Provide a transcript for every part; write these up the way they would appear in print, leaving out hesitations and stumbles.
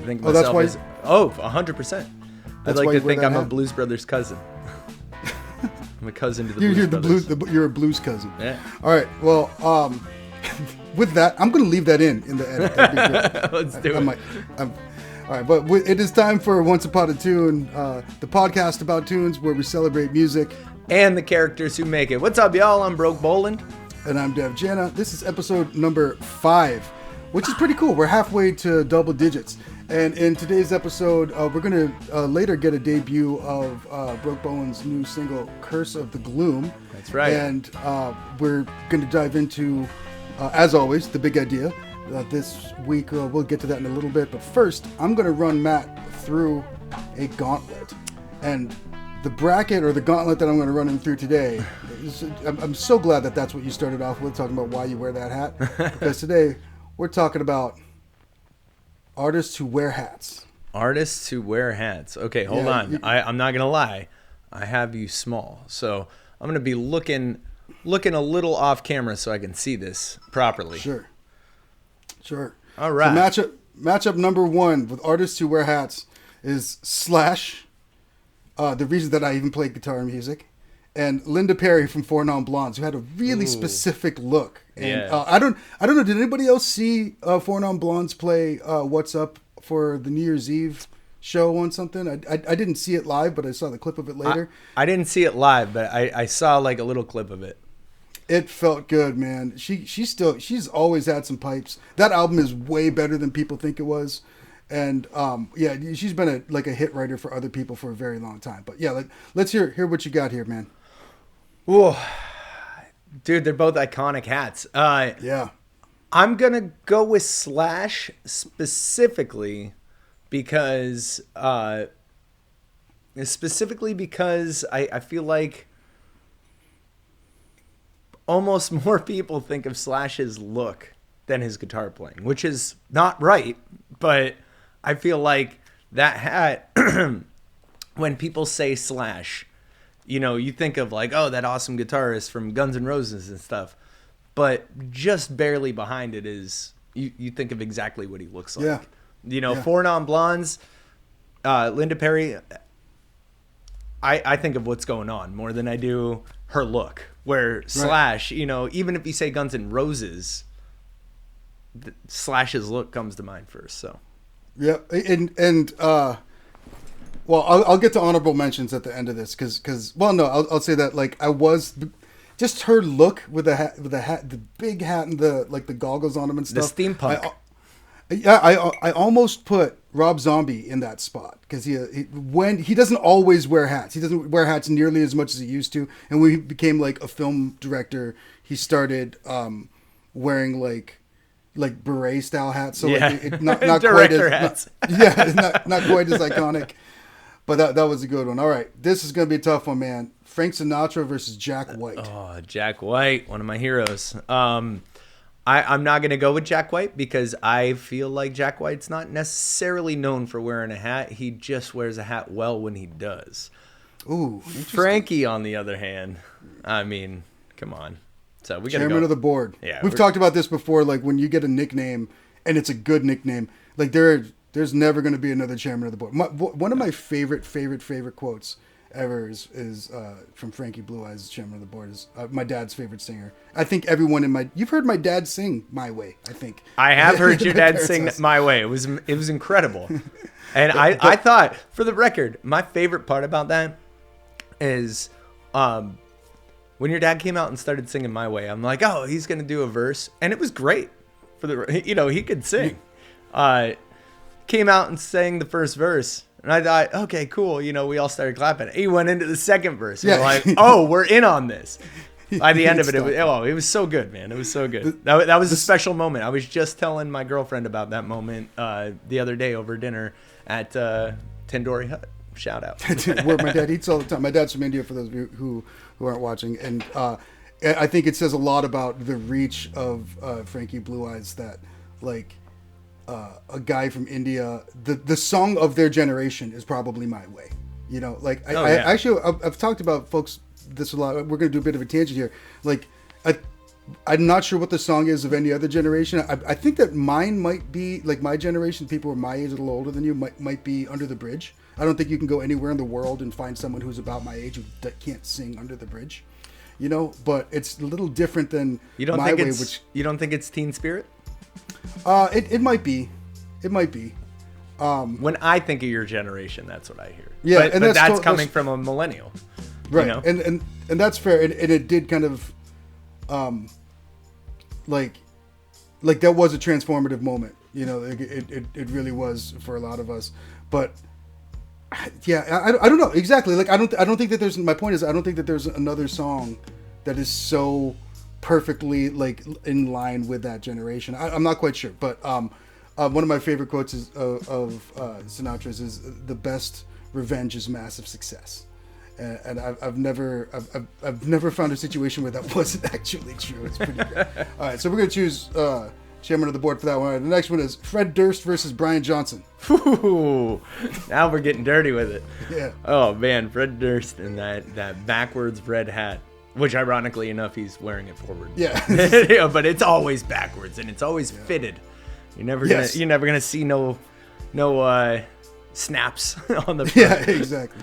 think of myself as 100%. I'd like to think I'm a hat? Blues Brothers cousin. I'm a cousin to the Blues Brothers. You're a blues cousin. Yeah. All right. Well, with that, I'm going to leave that in the edit. That'd be great. Let's do it. All right, but it is time for Once Upon a Tune, the podcast about tunes where we celebrate music and the characters who make it. What's up, y'all? I'm Broke Boland. And I'm Dev Jana. This is episode number 5, which is pretty cool. We're halfway to double digits. And in today's episode, we're going to later get a debut of Broke Boland's new single, Curse of the Gloom. That's right. And we're going to dive into, as always, the big idea. This week, we'll get to that in a little bit. But first, I'm going to run Matt through a gauntlet. And the bracket or the gauntlet that I'm going to run him through today, I'm so glad that that's what you started off with, talking about why you wear that hat. Because today, we're talking about artists who wear hats. Artists who wear hats. Okay, hold on. I'm not going to lie. I have you small. So I'm going to be looking a little off camera so I can see this properly. Sure. All right. So matchup number 1 with artists who wear hats is Slash, the reason that I even played guitar music, and Linda Perry from Four Non Blondes, who had a really specific look. And yeah. I don't know. Did anybody else see Four Non Blondes play "What's Up" for the New Year's Eve show on something? I didn't see it live, but I saw the clip of it later. I didn't see it live, but I saw like a little clip of it. It felt good, man. She's always had some pipes. That album is way better than people think it was. And she's been a hit writer for other people for a very long time. But yeah, let's hear what you got here, man. Whoa. Dude, they're both iconic hats. Yeah. I'm going to go with Slash specifically because I feel like almost more people think of Slash's look than his guitar playing, which is not right, but I feel like that hat, when people say Slash, you think of like, oh, that awesome guitarist from Guns N' Roses and stuff, but just barely behind it is, you think of exactly what he looks like. Yeah. Four Non Blondes, Linda Perry, I think of what's going on more than I do her look. Where Slash, even if you say Guns N' Roses, Slash's look comes to mind first. So, yeah, and well, I'll get to honorable mentions at the end of this because I'll say that like I was just her look with the hat, the big hat, and the goggles on him and stuff. The steampunk. I almost put Rob Zombie in that spot because he doesn't always wear hats. He doesn't wear hats nearly as much as he used to. And when he became like a film director, he started wearing like beret style hats. So not quite as hats. not quite as iconic. But that was a good one. All right, this is gonna be a tough one, man. Frank Sinatra versus Jack White. Oh, Jack White, one of my heroes. I'm not going to go with Jack White because I feel like Jack White's not necessarily known for wearing a hat. He just wears a hat well when he does. Ooh, Frankie, on the other hand, I mean, come on. So we got Chairman of the board. Yeah, we've talked about this before. Like when you get a nickname and it's a good nickname, like there's never going to be another chairman of the board. One of my favorite quotes ever is from Frankie Blue Eyes, chairman of the board, is my dad's favorite singer. I think everyone you've heard my dad sing My Way, I think. I have heard your dad sing My Way. It was incredible. And I thought, for the record, my favorite part about that is when your dad came out and started singing My Way, I'm like, oh, he's going to do a verse. And it was great. He could sing. Came out and sang the first verse. And I thought, okay, cool. We all started clapping. He went into the second verse. And we're like, oh, we're in on this. By the end of it, it was so good, man. It was so good. That was a special moment. I was just telling my girlfriend about that moment the other day over dinner at Tandoori Hut. Shout out. Where my dad eats all the time. My dad's from India, for those of you who aren't watching. And I think it says a lot about the reach of Frankie Blue Eyes that, like, a guy from India, the song of their generation is probably My Way. I've talked about folks this a lot. We're going to do a bit of a tangent here. Like, I'm not sure what the song is of any other generation. I think that mine might be, like my generation, people who are my age, a little older than you, might be Under the Bridge. I don't think you can go anywhere in the world and find someone who's about my age that can't sing Under the Bridge. You know, but it's a little different than My Way, which... You don't think it's Teen Spirit? It might be. It might be. When I think of your generation, that's what I hear. Yeah, but that's coming from a millennial. Right, you know? and that's fair. And it did kind of... like that was a transformative moment, you know. It really was for a lot of us. But yeah, I don't know exactly. Like I don't think that there's. My point is, I don't think that there's another song that is so perfectly like in line with that generation. I'm not quite sure, but one of my favorite quotes of Sinatra's is, "The best revenge is massive success." And I've never found a situation where that wasn't actually true. It's pretty great. All right, so we're gonna choose chairman of the board for that one. Right, the next one is Fred Durst versus Brian Johnson. Ooh, now we're getting dirty with it. Yeah. Oh man, Fred Durst in that backwards red hat, which ironically enough he's wearing it forward. Yeah. Yeah, but it's always backwards and it's always fitted. You're never gonna see no snaps on the front. Yeah, exactly.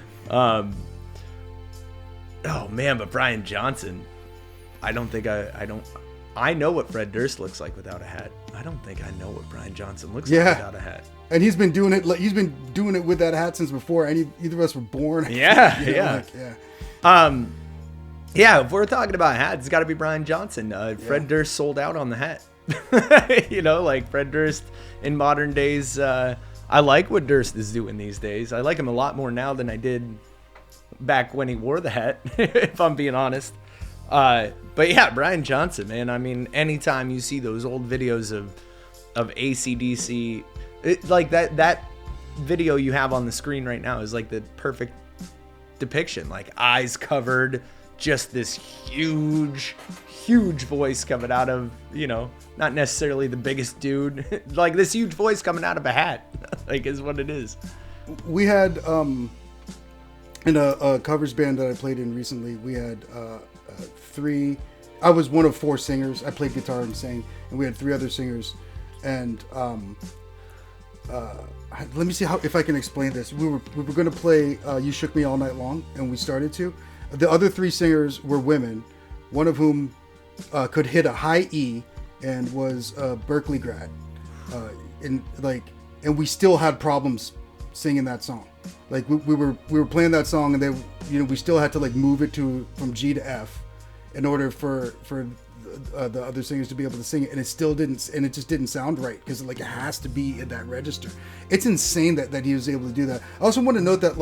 Oh man, but Brian Johnson, I know what Fred Durst looks like without a hat. I don't think I know what Brian Johnson looks like without a hat. And he's been doing it with that hat since before either of us were born. Yeah, yeah. Yeah, if we're talking about hats, it's got to be Brian Johnson. Fred Durst sold out on the hat. You know, like Fred Durst in modern days. I like what Durst is doing these days. I like him a lot more now than I did back when he wore the hat, if I'm being honest. But yeah, Brian Johnson, man. I mean, anytime you see those old videos of AC/DC, like that video you have on the screen right now is like the perfect depiction. Like eyes covered, just this huge voice coming out of, you know, not necessarily the biggest dude, like this huge voice coming out of a hat, like is what it is. We had in a covers band that I played in recently, we had I was one of 4 singers. I played guitar and sang, and we had 3 other singers. And let me see if I can explain this. We were going to play "You Shook Me All Night Long," and we started to. The other 3 singers were women, one of whom could hit a high E and was a Berkeley grad, and we still had problems singing that song. Like we were playing that song, and then, you know, we still had to like move it from G to F in order for the other singers to be able to sing it, and it just didn't sound right because like it has to be in that register. It's insane that he was able to do that. I also want to note that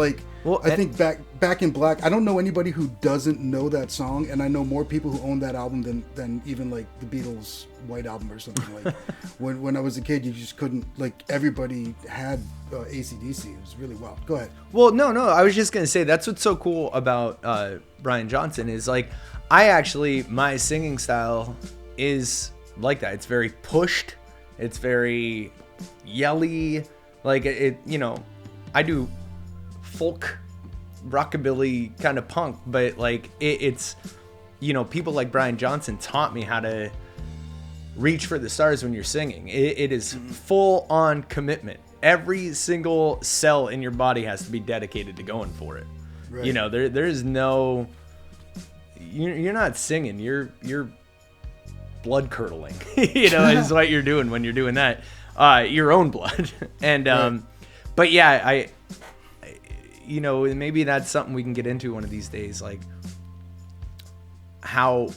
I think Back in Black, I don't know anybody who doesn't know that song, and I know more people who own that album than even like the Beatles' White Album or something. Like when I was a kid, you just couldn't, like, everybody had AC/DC. It was really wild. Go ahead. Well, no, I was just gonna say that's what's so cool about Brian Johnson is like, my singing style is like that. It's very pushed. It's very yelly. Like it, you know, I do folk, rockabilly kind of punk, but like it's, you know, people like Brian Johnson taught me how to reach for the stars when you're singing. It is full on commitment. Every single cell in your body has to be dedicated to going for it. Right. You know, there is no... You're not singing. You're blood curdling. You know, is what you're doing when you're doing that. Your own blood. And right. But yeah, I you know, maybe that's something we can get into one of these days, like how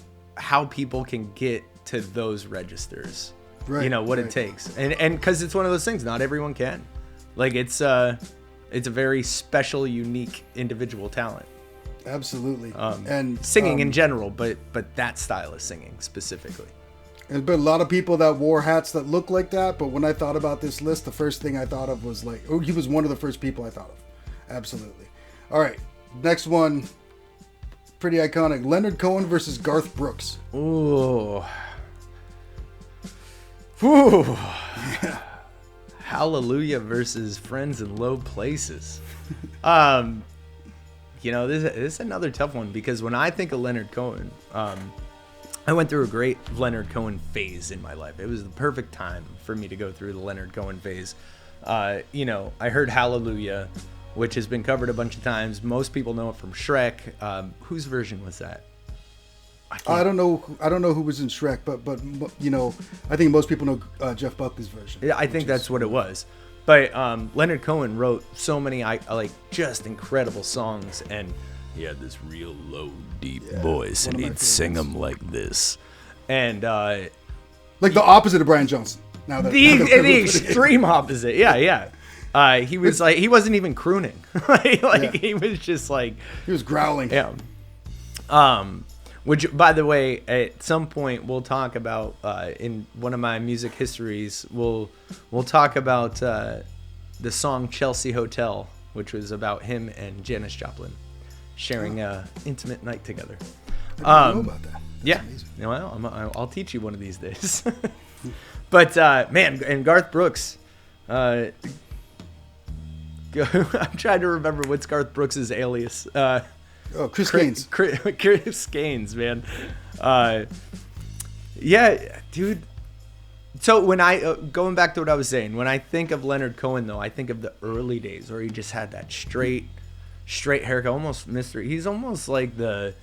people can get to those registers. Right. You know what it takes, and because it's one of those things, not everyone can. Like it's a very special, unique, individual talent. Absolutely. And singing in general, but that style of singing specifically. There's been a lot of people that wore hats that look like that, but when I thought about this list, the first thing I thought of was he was one of the first people I thought of. Absolutely. All right, next one, pretty iconic. Leonard Cohen versus Garth Brooks. Ooh. Yeah. Hallelujah versus Friends in Low Places. You know, this is another tough one because when I think of Leonard Cohen, I went through a great Leonard Cohen phase in my life. It was the perfect time for me to go through the Leonard Cohen phase. I heard Hallelujah, which has been covered a bunch of times. Most people know it from Shrek. Whose version was that? I don't know who was in Shrek, but I think most people know Jeff Buckley's version. Yeah, I think that's what it was. But Leonard Cohen wrote so many just incredible songs, and he had this real low, deep voice, and he'd sing them like this, and like the opposite of Brian Johnson. The extreme opposite. Yeah. He was like, he wasn't even crooning. He was just like, he was growling. Yeah. Which, by the way, at some point we'll talk about in one of my music histories. We'll talk about the song Chelsea Hotel, which was about him and Janis Joplin sharing an intimate night together. I didn't know about that. That's amazing. Well, I'll teach you one of these days. But man, and Garth Brooks. I'm trying to remember what's Garth Brooks' alias. Chris Gaines. Chris Gaines, man. Yeah, dude. So when going back to what I was saying, when I think of Leonard Cohen, though, I think of the early days where he just had that straight haircut, almost mystery. He's almost like the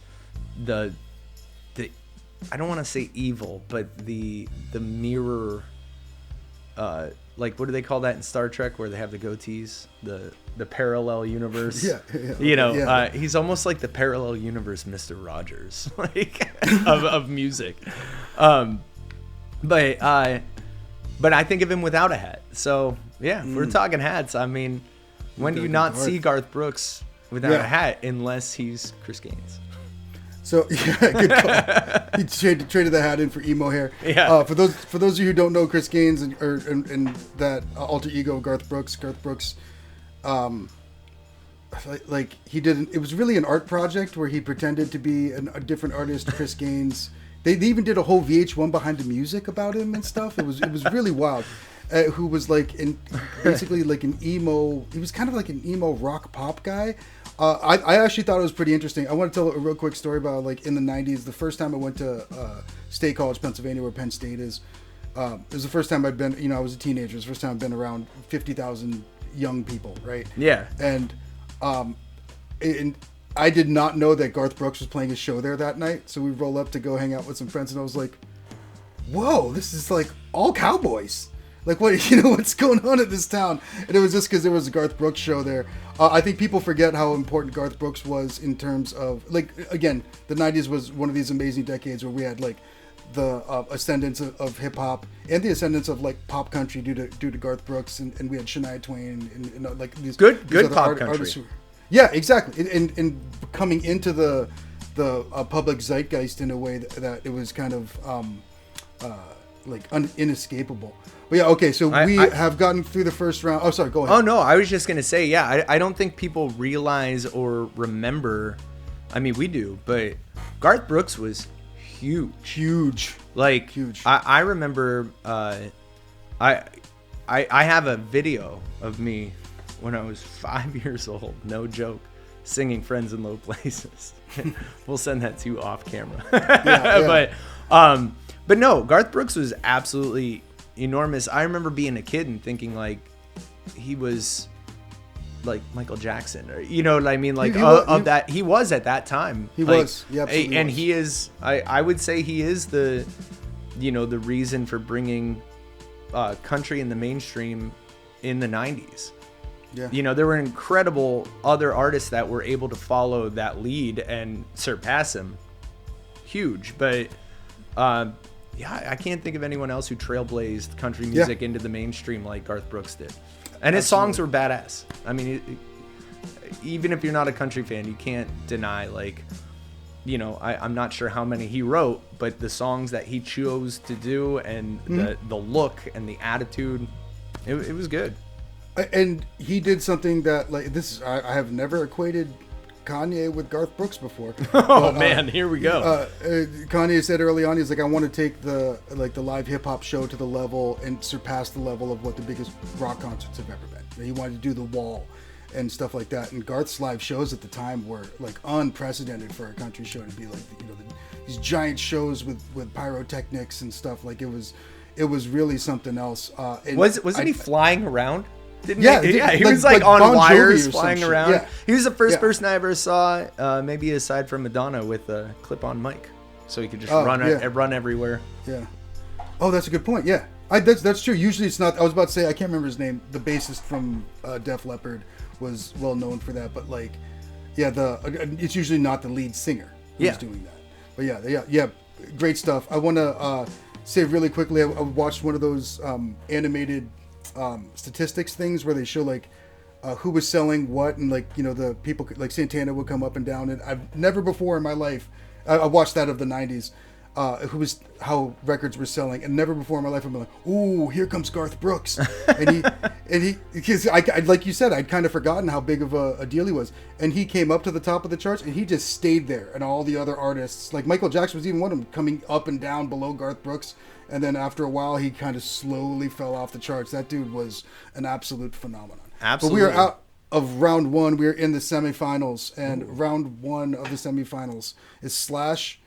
I don't want to say evil, but the mirror. Like, what do they call that in Star Trek, where they have the goatees, the parallel universe? Yeah. He's almost like the parallel universe Mr. Rogers, of music. But I think of him without a hat. So yeah, if we're talking hats, I mean, when do you not see Garth Brooks without a hat unless he's Chris Gaines? So yeah, good call. He traded the hat in for emo hair. Yeah. For those of you who don't know Chris Gaines and that alter ego of Garth Brooks, he did. It was really an art project where he pretended to be a different artist, Chris Gaines. They even did a whole VH1 behind the music about him and stuff. It was really wild. Who was basically like an emo. He was kind of like an emo rock pop guy. I actually thought it was pretty interesting. I want to tell a real quick story about in the 90s. The first time I went to State College, Pennsylvania, where Penn State is. It was the first time I'd been. I was a teenager. It was the first time I'd been around 50,000 young people, right? Yeah. And I did not know that Garth Brooks was playing his show there that night. So we roll up to go hang out with some friends, and I was like, "Whoa, this is like all cowboys." Like, what, what's going on in this town? And it was just because there was a Garth Brooks show there. I think people forget how important Garth Brooks was in terms of, again, the 90s was one of these amazing decades where we had, the ascendance of hip-hop and the ascendance of, pop country due to Garth Brooks. And we had Shania Twain and these good other pop country. Artists yeah, exactly. And coming into the public zeitgeist in a way that it was kind of, inescapable. But yeah, okay, so we have gotten through the first round. Oh, sorry, go ahead. Oh, no, I was just going to say, yeah, I don't think people realize or remember. I mean, we do, but Garth Brooks was huge. Huge. Huge. I remember, I have a video of me when I was 5 years old, no joke, singing Friends in Low Places. We'll send that to you off camera. Yeah. But no, Garth Brooks was absolutely enormous. I remember being a kid and thinking he was like Michael Jackson, or you know what I mean, that he was at that time. He was, yeah, absolutely. And he is. I would say he is the reason for bringing country in the mainstream in the 90s. Yeah. There were incredible other artists that were able to follow that lead and surpass him. Huge, but. Yeah, I can't think of anyone else who trailblazed country music into the mainstream like Garth Brooks did. And his songs were badass. I mean, even if you're not a country fan, you can't deny, I'm not sure how many he wrote, but the songs that he chose to do and the look and the attitude, it was good. And he did something that, I have never equated Kanye with Garth Brooks before. Man, here we go. Kanye said early on, he's like, I want to take the live hip hop show to the level and surpass the level of what the biggest rock concerts have ever been. He wanted to do The Wall and stuff like that. And Garth's live shows at the time were like unprecedented for a country show to be like, these giant shows with pyrotechnics and stuff. Like it was really something else. Wasn't he flying around? Didn't he? Yeah, he was like on Bon wires Jovi or flying some around. shit. Yeah. He was the first person I ever saw, maybe aside from Madonna, with a clip-on mic, so he could just run everywhere. Yeah. Oh, that's a good point. Yeah, that's true. Usually it's not. I was about to say, I can't remember his name. The bassist from Def Leppard was well known for that, but like, it's usually not the lead singer who's doing that. But yeah, great stuff. I want to say really quickly, I watched one of those animated statistics things where they show like who was selling what, and like the people like Santana would come up and down, and I've never before in my life I watched that of the 90s. How records were selling, and never before in my life I'm like, ooh, here comes Garth Brooks, and he because I like you said, I'd kind of forgotten how big of a deal he was, and he came up to the top of the charts, and he just stayed there, and all the other artists like Michael Jackson was even one of them, coming up and down below Garth Brooks, and then after a while he kind of slowly fell off the charts. That dude was an absolute phenomenon. Absolutely. But we are out of round one. We're in the semifinals, and round one of the semifinals is Slash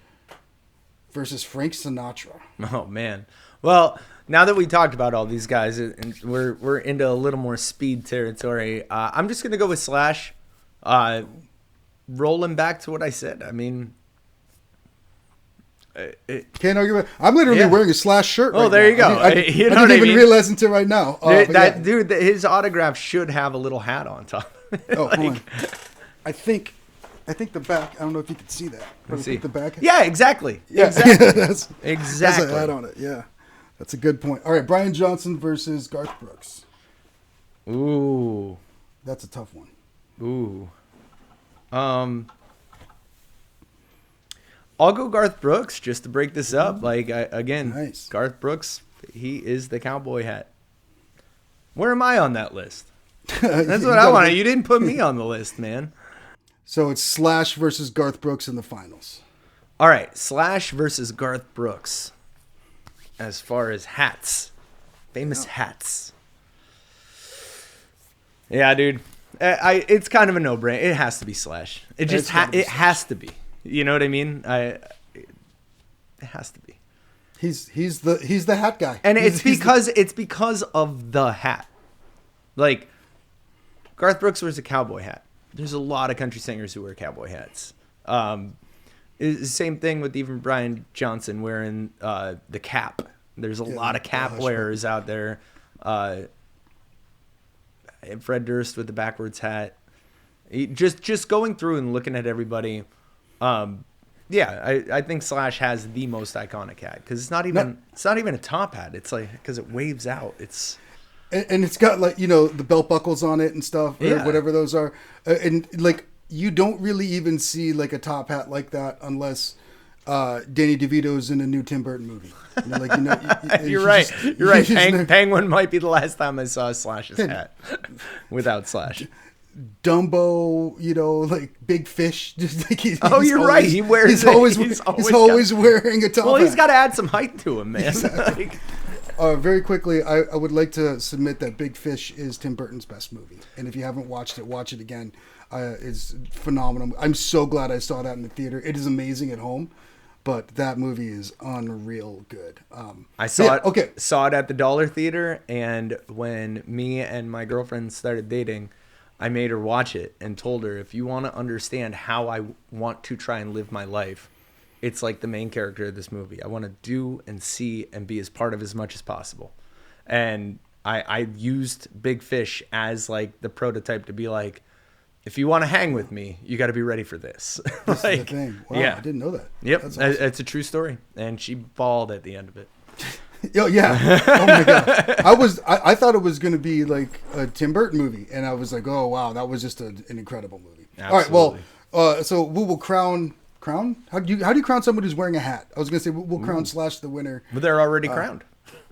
versus Frank Sinatra. Oh man. Well, now that we talked about all these guys, and we're into a little more speed territory, I'm just gonna go with Slash. Rolling back to what I said. I mean, can't argue with. I'm literally wearing a Slash shirt. Oh, there you go. I didn't even realize until right now. Dude, his autograph should have a little hat on top. Oh, hold on. I think the back. I don't know if you can see that. Let's see. The back. Yeah, exactly. Yeah, exactly. That's exactly. a hat on it. Yeah, that's a good point. All right, Brian Johnson versus Garth Brooks. Ooh, that's a tough one. Ooh, I'll go Garth Brooks just to break this up. Like Nice. Garth Brooks, he is the cowboy hat. Where am I on that list? That's what I wanted. You didn't put me on the list, man. So it's Slash versus Garth Brooks in the finals. All right, Slash versus Garth Brooks. As far as hats, famous hats. Yeah, dude. It's kind of a no-brainer. It has to be Slash. It just has to be. You know what I mean? It has to be. He's the hat guy, and it's because of the hat. Like Garth Brooks wears a cowboy hat. There's a lot of country singers who wear cowboy hats. It's the same thing with even Brian Johnson wearing the cap. There's a lot of cap wearers out there. Fred Durst with the backwards hat. Just going through and looking at everybody. I think Slash has the most iconic hat because it's not even a top hat. It's like because it waves out. And it's got like the belt buckles on it and stuff, or whatever those are, and like you don't really even see like a top hat like that unless Danny DeVito's in a new Tim Burton movie. You're right. You're right. Penguin might be the last time I saw Slash's hat without Slash. Dumbo, like Big Fish. Just like he's right. He wears. He's always wearing a top hat. Well, he's got to add some height to him, man. Exactly. Very quickly, I would like to submit that Big Fish is Tim Burton's best movie, and if you haven't watched it, watch it again. It's phenomenal. I'm so glad I saw that in the theater. It is amazing at home, but that movie is unreal good. I saw it. Okay, saw it at the Dollar Theater, and when me and my girlfriend started dating, I made her watch it and told her, if you want to understand how I want to try and live my life, it's like the main character of this movie. I want to do and see and be as part of as much as possible. And I used Big Fish as like the prototype to be like, if you want to hang with me, you got to be ready for this. This is the thing. Wow, yeah. I didn't know that. Yep, that's awesome. It's a true story. And she bawled at the end of it. Yeah. Oh my god. I thought it was going to be like a Tim Burton movie, and I was like, oh wow, that was just an incredible movie. Absolutely. All right. Well, so we will crown. How do you crown someone who's wearing a hat? I was going to say we'll crown Slash the winner. But they're already crowned.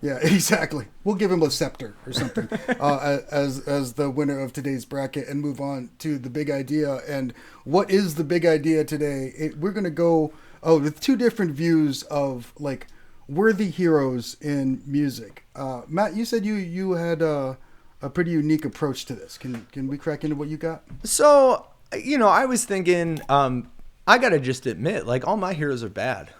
Yeah, exactly. We'll give him a scepter or something as the winner of today's bracket, and move on to the big idea. And what is the big idea today? We're going to go with two different views of like worthy heroes in music. Matt, you said you had a a pretty unique approach to this. Can we crack into what you got? So, I was thinking, I gotta just admit, like, all my heroes are bad.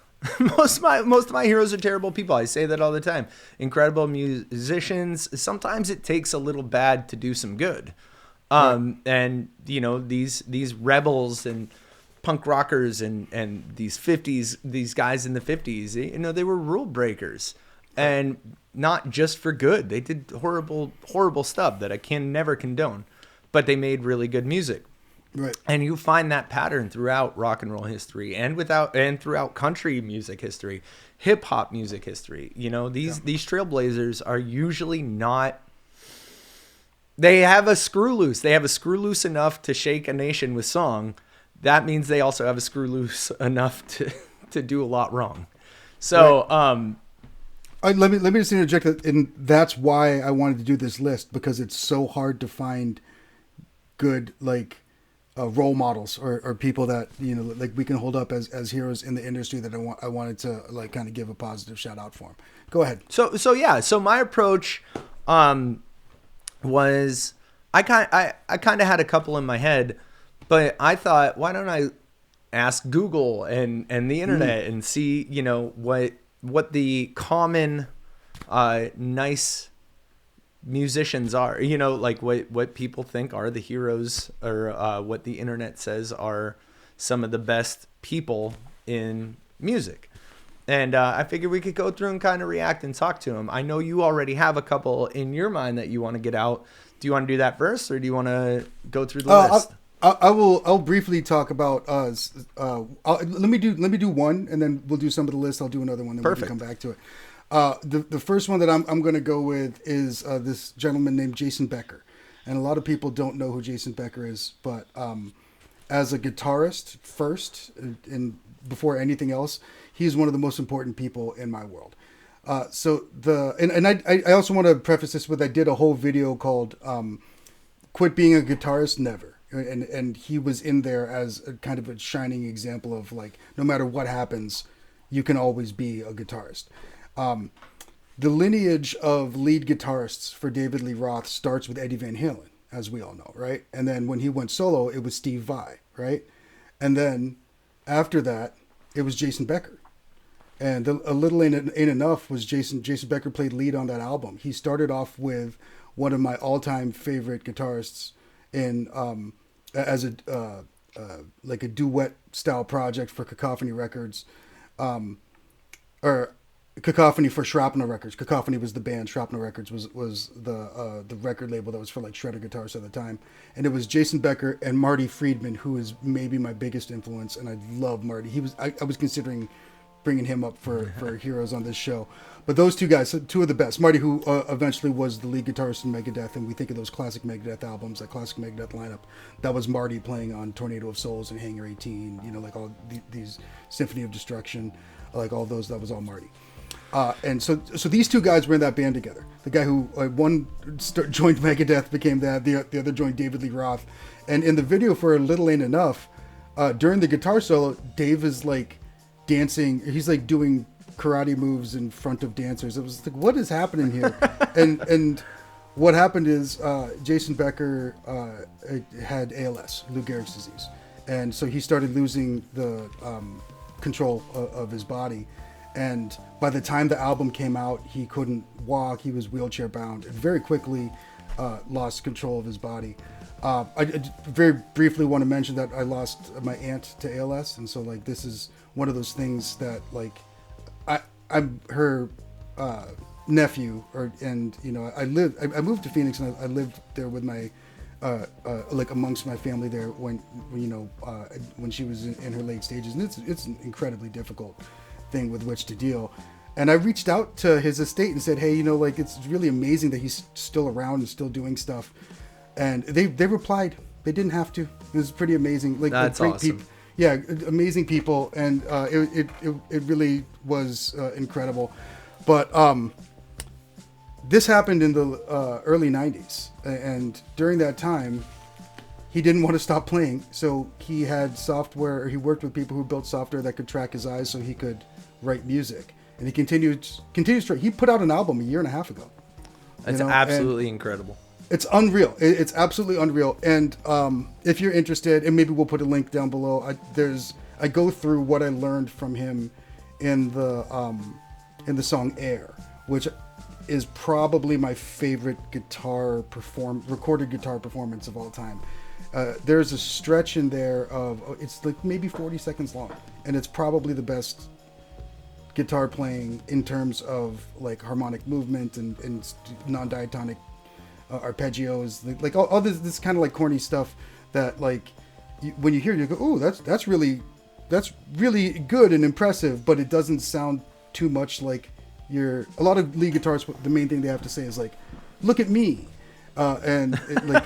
Most of my heroes are terrible people. I say that all the time. Incredible musicians. Sometimes it takes a little bad to do some good. And these rebels and punk rockers and these guys in the 50s, they were rule breakers, and not just for good. They did horrible stuff that I can never condone, but they made really good music. Right. And you find that pattern throughout rock and roll history and throughout country music history, hip hop music history. These trailblazers are usually not. They have a screw loose. They have a screw loose enough to shake a nation with song. That means they also have a screw loose enough to do a lot wrong. So, right. Let me just interject that, and that's why I wanted to do this list, because it's so hard to find good role models or people that we can hold up as heroes in the industry that I wanted to kind of give a positive shout out for them. Go ahead. So my approach was I kind of had a couple in my head, but I thought, why don't I ask Google and the internet and see what the common nice musicians are, what people think are the heroes, or what the internet says are some of the best people in music. And I figured we could go through and kind of react and talk to them. I know you already have a couple in your mind that you want to get out. Do you want to do that first, or do you want to go through the list? I'll briefly talk about us. Let me do one, and then we'll do some of the list. I'll do another one, then we can come back to it. The first one that I'm going to go with is this gentleman named Jason Becker. And a lot of people don't know who Jason Becker is, but as a guitarist first and before anything else, he's one of the most important people in my world. I also want to preface this with, I did a whole video called Quit Being a Guitarist Never. And he was in there as a kind of a shining example of no matter what happens, you can always be a guitarist. The lineage of lead guitarists for David Lee Roth starts with Eddie Van Halen, as we all know, right? And then when he went solo, it was Steve Vai, right? And then after that, it was Jason Becker. And A Little Ain't Enough was Jason Becker played lead on that album. He started off with one of my all-time favorite guitarists in as a duet style project for Cacophony Records, or Cacophony for Shrapnel Records. Cacophony was the band. Shrapnel Records was the record label that was for shredder guitarists at the time. And it was Jason Becker and Marty Friedman, who is maybe my biggest influence. And I love Marty. I was considering bringing him up for heroes on this show. But those two guys, two of the best. Marty, who eventually was the lead guitarist in Megadeth, and we think of those classic Megadeth albums, that classic Megadeth lineup. That was Marty playing on Tornado of Souls and Hangar 18. All these Symphony of Destruction, all those. That was all Marty. And so these two guys were in that band together. The guy who one joined Megadeth became that. The other joined David Lee Roth. And in the video for A Little Ain't Enough, during the guitar solo, Dave is dancing. He's doing karate moves in front of dancers. It was what is happening here? and what happened is Jason Becker had ALS, Lou Gehrig's disease, and so he started losing the control of his body. And by the time the album came out, he couldn't walk. He was wheelchair bound, and very quickly lost control of his body. I very briefly want to mention that I lost my aunt to ALS, and so this is one of those things that I'm her nephew, and I moved to Phoenix, and I lived there with my amongst my family there when she was in her late stages, and it's an incredibly difficult thing with which to deal. And I reached out to his estate and said, hey, it's really amazing that he's still around and still doing stuff. And they replied. They didn't have to. It was pretty amazing. That's great awesome. people. Yeah, amazing people, and it really was incredible. But this happened in the early 90s, and during that time, he didn't want to stop playing, so he had software, or he worked with people who built software that could track his eyes so he could write music. And he continues to. He put out an album a year and a half ago. That's absolutely incredible. It's unreal. It's absolutely unreal. And if you're interested, and maybe we'll put a link down below. I go through what I learned from him in the song "Air," which is probably my favorite recorded guitar performance of all time. There's a stretch in there of it's like maybe 40 seconds long, and it's probably the best guitar playing in terms of like harmonic movement and non-diatonic arpeggios, like all this kind of like corny stuff that like when you hear it, you go, oh, that's really good and impressive, but it doesn't sound too much like a lot of lead guitarists. The main thing they have to say is like, look at me, and like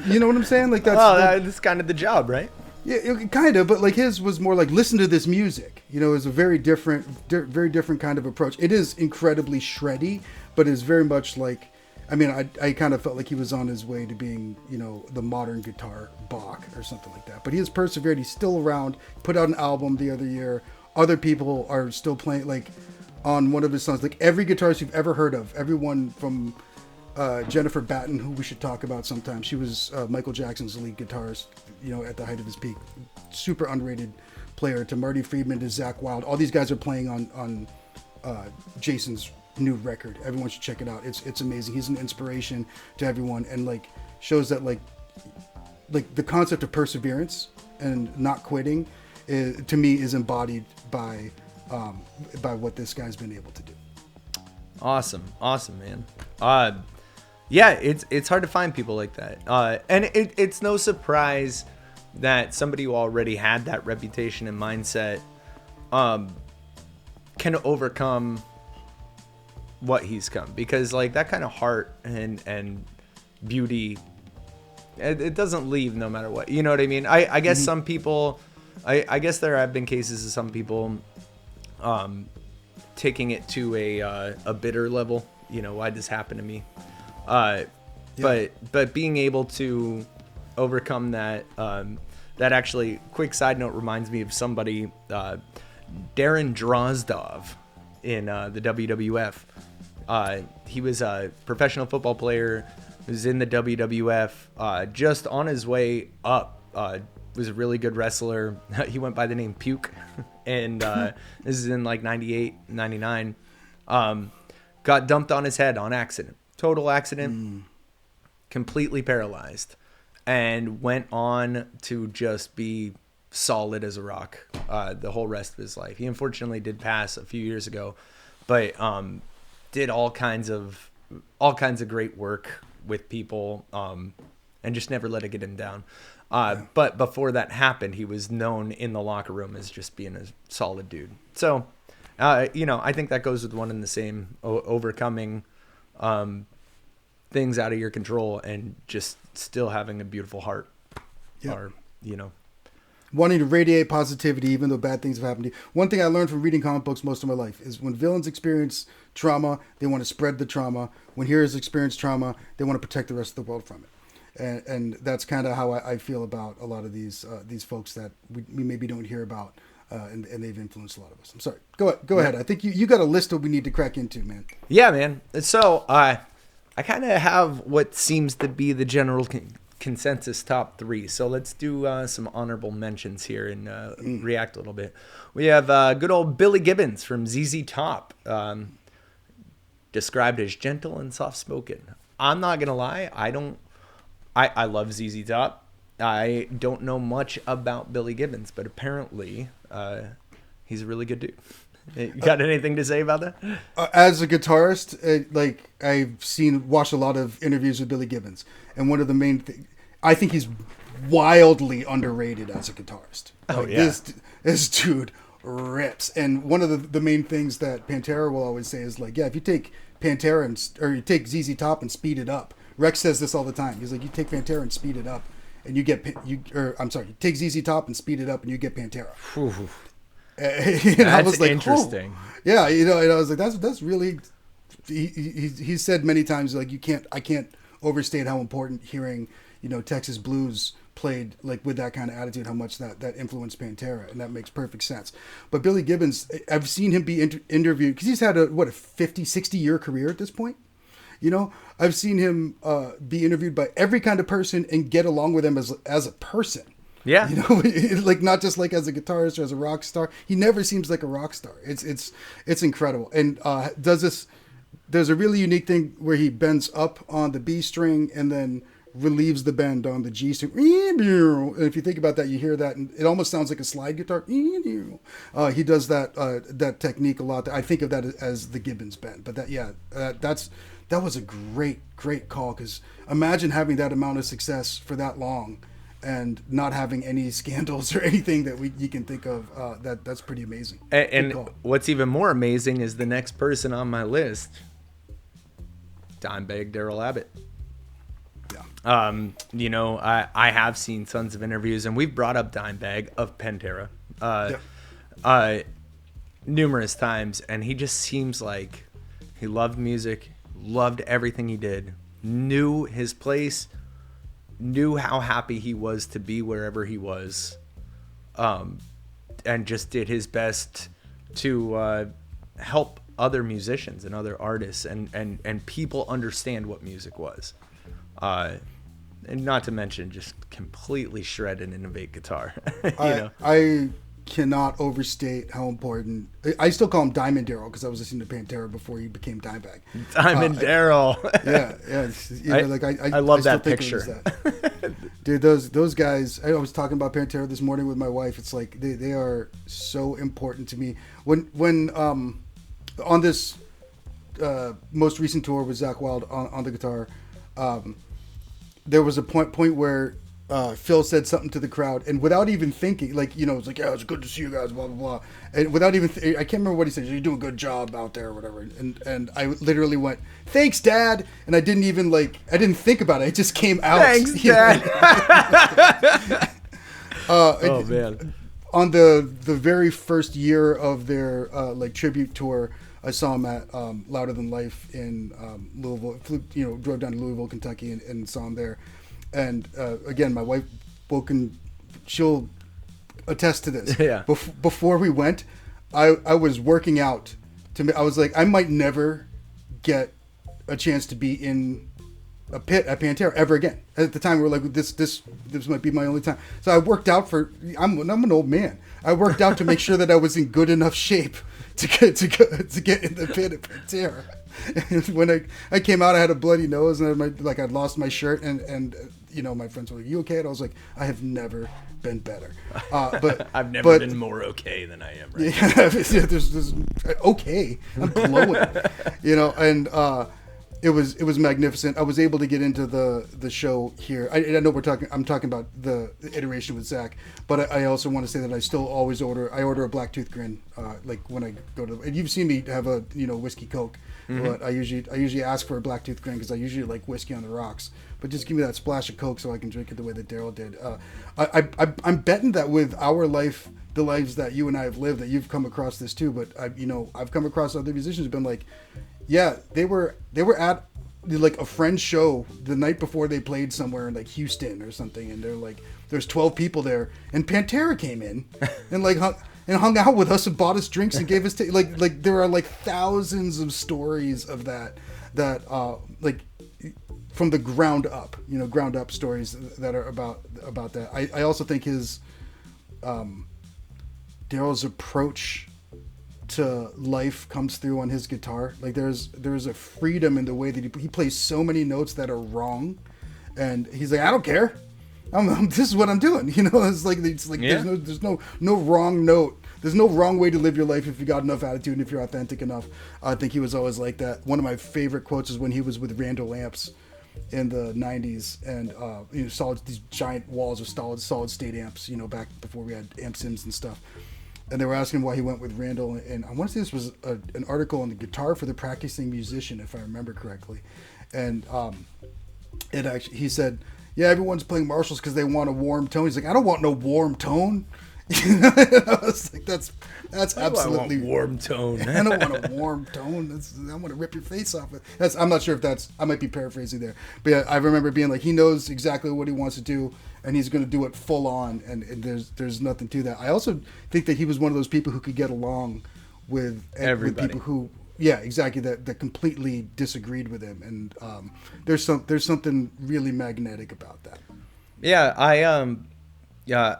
you know what I'm saying, like that's kind of the job, right? Yeah, kind of, but like his was more like, listen to this music. You know, it's a very different kind of approach. It is incredibly shreddy, but it's very much like, I mean, I kind of felt like he was on his way to being, you know, the modern guitar Bach or something like that. But he has persevered. He's still around. Put out an album the other year. Other people are still playing, like, on one of his songs. Like, every guitarist you've ever heard of, everyone from Jennifer Batten, who we should talk about sometime. She was Michael Jackson's lead guitarist, you know, at the height of his peak. Super underrated player. To Marty Friedman, to Zakk Wylde. All these guys are playing on Jason's new record. Everyone should check it out. It's amazing. He's an inspiration to everyone, and like shows that like the concept of perseverance and not quitting to me is embodied by what this guy's been able to do. Awesome, man. Yeah, it's hard to find people like that, and it's no surprise that somebody who already had that reputation and mindset can overcome what he's come, because like that kind of heart and beauty, it doesn't leave no matter what, you know what I mean? I guess some people, I guess there have been cases of some people taking it to a bitter level, you know, why'd this happen to me? But being able to overcome that, that actually, quick side note, reminds me of somebody, Darren Drozdov in the WWF. He was a professional football player, was in the WWF, just on his way up, was a really good wrestler. He went by the name Puke, and this is in like 98, 99. Got dumped on his head on accident. Total accident. Completely paralyzed. And went on to just be solid as a rock the whole rest of his life. He unfortunately did pass a few years ago, but did all kinds of great work with people, and just never let it get him down. But before that happened, he was known in the locker room as just being a solid dude. So, you know, I think that goes with one and the same, overcoming things out of your control and just still having a beautiful heart. Yep. Or, you know, wanting to radiate positivity even though bad things have happened to you. One thing I learned from reading comic books most of my life is when villains experience trauma, they want to spread the trauma. When heroes experience trauma, they want to protect the rest of the world from it. And that's kind of how I feel about a lot of these folks that we maybe don't hear about, and they've influenced a lot of us. I'm sorry. Go ahead. I think you got a list that we need to crack into, man. Yeah, man. So I kind of have what seems to be the general consensus top 3. So let's do some honorable mentions here and react a little bit. We have good old Billy Gibbons from ZZ Top, described as gentle and soft-spoken. I'm not gonna lie, I love ZZ Top. I don't know much about Billy Gibbons, but apparently he's a really good dude. You got anything to say about that? As a guitarist, like I've watched a lot of interviews with Billy Gibbons, and one of the main things, I think he's wildly underrated as a guitarist. Oh, yeah. This dude rips. And one of the main things that Pantera will always say is like, yeah, if you take Pantera or you take ZZ Top and speed it up. Rex says this all the time. He's like, you take Pantera and speed it up, and you get you take ZZ Top and speed it up, and you get Pantera. That's I was like, interesting. Oh. Yeah, you know, and I was like, that's really. He said many times like I can't overstate how important hearing, you know, Texas blues played like with that kind of attitude, how much that influenced Pantera, and that makes perfect sense. But Billy Gibbons, I've seen him be interviewed because he's had a 50, 60 year career at this point. You know, I've seen him be interviewed by every kind of person and get along with them as a person. Yeah. You know, like not just like as a guitarist or as a rock star. He never seems like a rock star. It's incredible. And there's a really unique thing where he bends up on the B string and then relieves the bend on the G string. And if you think about that, you hear that, and it almost sounds like a slide guitar. He does that technique a lot. I think of that as the Gibbons bend. But that was a great call, because imagine having that amount of success for that long and not having any scandals or anything that you can think of. That's pretty amazing. And what's even more amazing is the next person on my list, Dimebag Darrell Abbott. Yeah. You know, I have seen tons of interviews, and we've brought up Dimebag of Pantera numerous times, and he just seems like he loved music, loved everything he did, knew his place, knew how happy he was to be wherever he was, and just did his best to help other musicians and other artists and people understand what music was. And not to mention just completely shred and innovate guitar. I cannot overstate how important. I still call him Diamond Darrell because I was listening to Pantera before he became Dimebag. Diamond Darrell. I love that picture. Dude, those guys. I was talking about Pantera this morning with my wife. It's like they are so important to me. When on this most recent tour with Zakk Wylde on the guitar, there was a point where Phil said something to the crowd, and without even thinking, like, you know, it's like, yeah, it's good to see you guys, blah, blah, blah. And without even, I can't remember what he said. You're doing a good job out there or whatever. And I literally went, thanks, Dad. And I didn't even I didn't think about it. It just came out. Thanks, Dad. Oh, man. On the very first year of their tribute tour, I saw him at Louder Than Life in Louisville. Drove down to Louisville, Kentucky, and saw him there. And again, my wife, she'll attest to this. Yeah. Before we went, I was working out. I was like, I might never get a chance to be in a pit at Pantera ever again. At the time, we were like, this might be my only time. So I worked out I'm an old man. I worked out to make sure that I was in good enough shape to get in the pit at Pantera. And when I came out, I had a bloody nose, and I'd lost my shirt, and my friends were like, "You okay?" And I was like, "I have never been better." But I've never been more okay than I am right now. There's okay. I'm glowing, and it was magnificent. I was able to get into the show here. I know I'm talking about the iteration with Zakk, but I also want to say that I still always order a Blacktooth Grin, like when I go to. And you've seen me have a whiskey Coke, mm-hmm. But I usually ask for a Blacktooth Grin because I usually like whiskey on the rocks. But just give me that splash of Coke so I can drink it the way that Darrell did. I'm betting that with our life, the lives that you and I have lived, that you've come across this too. But I've come across other musicians who've been like, yeah, they were at like a friend's show the night before they played somewhere in like Houston or something, and they're like, there's 12 people there, and Pantera came in and hung out with us and bought us drinks and gave us like there are like thousands of stories of that from the ground up stories that are about that. I also think his Darrell's approach to life comes through on his guitar. Like there's a freedom in the way that he plays so many notes that are wrong, and he's like, I don't care. This is what I'm doing. It's like yeah. There's no wrong note. There's no wrong way to live your life if you got enough attitude and if you're authentic enough. I think he was always like that. One of my favorite quotes is when he was with Randall Amps in the 90s, and saw these giant walls of solid state amps, back before we had amp sims and stuff. And they were asking why he went with Randall, and I want to say this was an article on the Guitar for the Practicing Musician, if I remember correctly. And he said, yeah, everyone's playing Marshalls because they want a warm tone. He's like, I don't want no warm tone. I was like, that's absolutely I want warm tone. I don't want a warm tone. I want to rip your face off. I'm not sure if I might be paraphrasing there, but yeah, I remember being like, he knows exactly what he wants to do, and he's going to do it full on, and there's nothing to that. I also think that he was one of those people who could get along with everybody. With people who yeah, exactly, that completely disagreed with him, and there's something really magnetic about that. Yeah,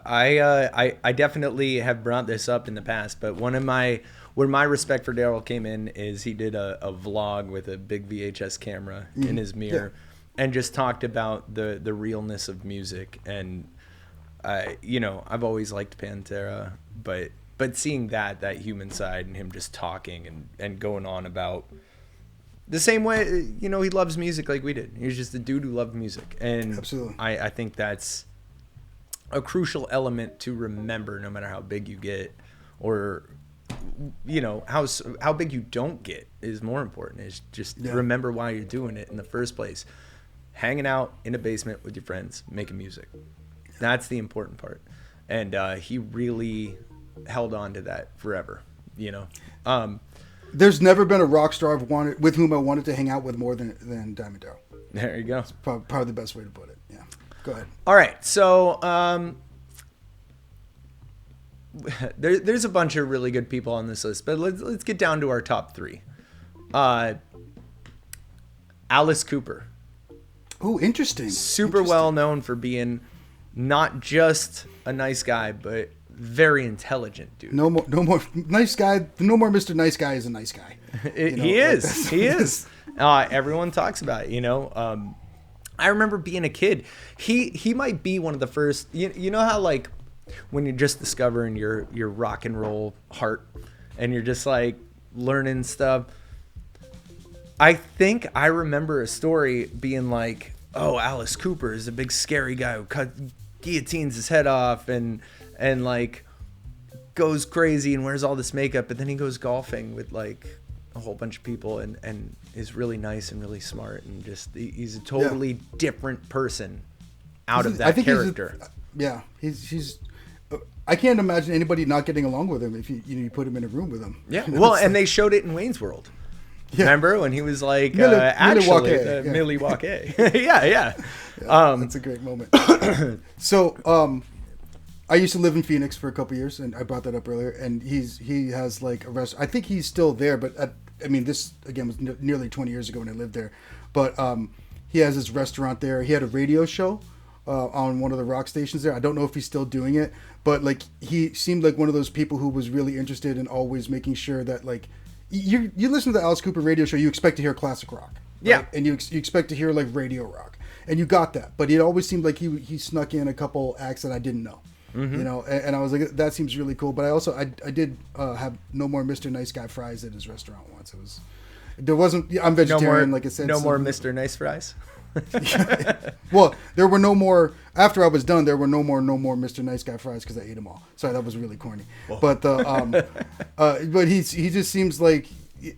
I definitely have brought this up in the past, but where my respect for Daryl came in is he did a vlog with a big VHS camera in his mirror, and just talked about the realness of music. And I've always liked Pantera, but seeing that human side and him just talking and going on about the same way, he loves music like we did. He was just a dude who loved music, and Absolutely. I think that's a crucial element to remember, no matter how big you get, or how big you don't get is more important. Is just remember why you're doing it in the first place. Hanging out in a basement with your friends, making music. That's the important part. And he really held on to that forever. There's never been a rock star with whom I wanted to hang out with more than Diamond Daryl. There you go. That's probably the best way to put it. Yeah. Go ahead. All right. So there's a bunch of really good people on this list, but let's get down to our top three. Alice Cooper. Oh, interesting. Super well known for being not just a nice guy, but very intelligent dude. No more nice guy. No more Mr. Nice Guy is a nice guy. He is. Everyone talks about it. I remember being a kid. He might be one of the first. You know how like when you're just discovering your rock and roll heart, and you're just like learning stuff. I think I remember a story being like, oh, Alice Cooper is a big scary guy who guillotines his head off and like goes crazy and wears all this makeup, but then he goes golfing with like a whole bunch of people and is really nice and really smart, and just he's a totally different person out of that character. He's I can't imagine anybody not getting along with him if you put him in a room with him. Yeah, well, and they showed it in Wayne's World. Yeah. Remember when he was like, Milwaukee. Yeah. That's a great moment. So, I used to live in Phoenix for a couple years, and I brought that up earlier. And he has like a restaurant. I think he's still there, but this again was nearly 20 years ago when I lived there. But he has his restaurant there. He had a radio show on one of the rock stations there. I don't know if he's still doing it, but like he seemed like one of those people who was really interested in always making sure that like. You listen to the Alice Cooper radio show, you expect to hear classic rock. Right? Yeah. And you expect to hear like radio rock. And you got that. But it always seemed like he snuck in a couple acts that I didn't know. Mm-hmm. And I was like, that seems really cool. But I did have No More Mr. Nice Guy fries at his restaurant once. I'm vegetarian, like I said. No more Mr. Nice Fries? Well, there were no more, after I was done, there were no more Mr. Nice Guy fries because I ate them all. Sorry, that was really corny. Whoa. But he just seems like,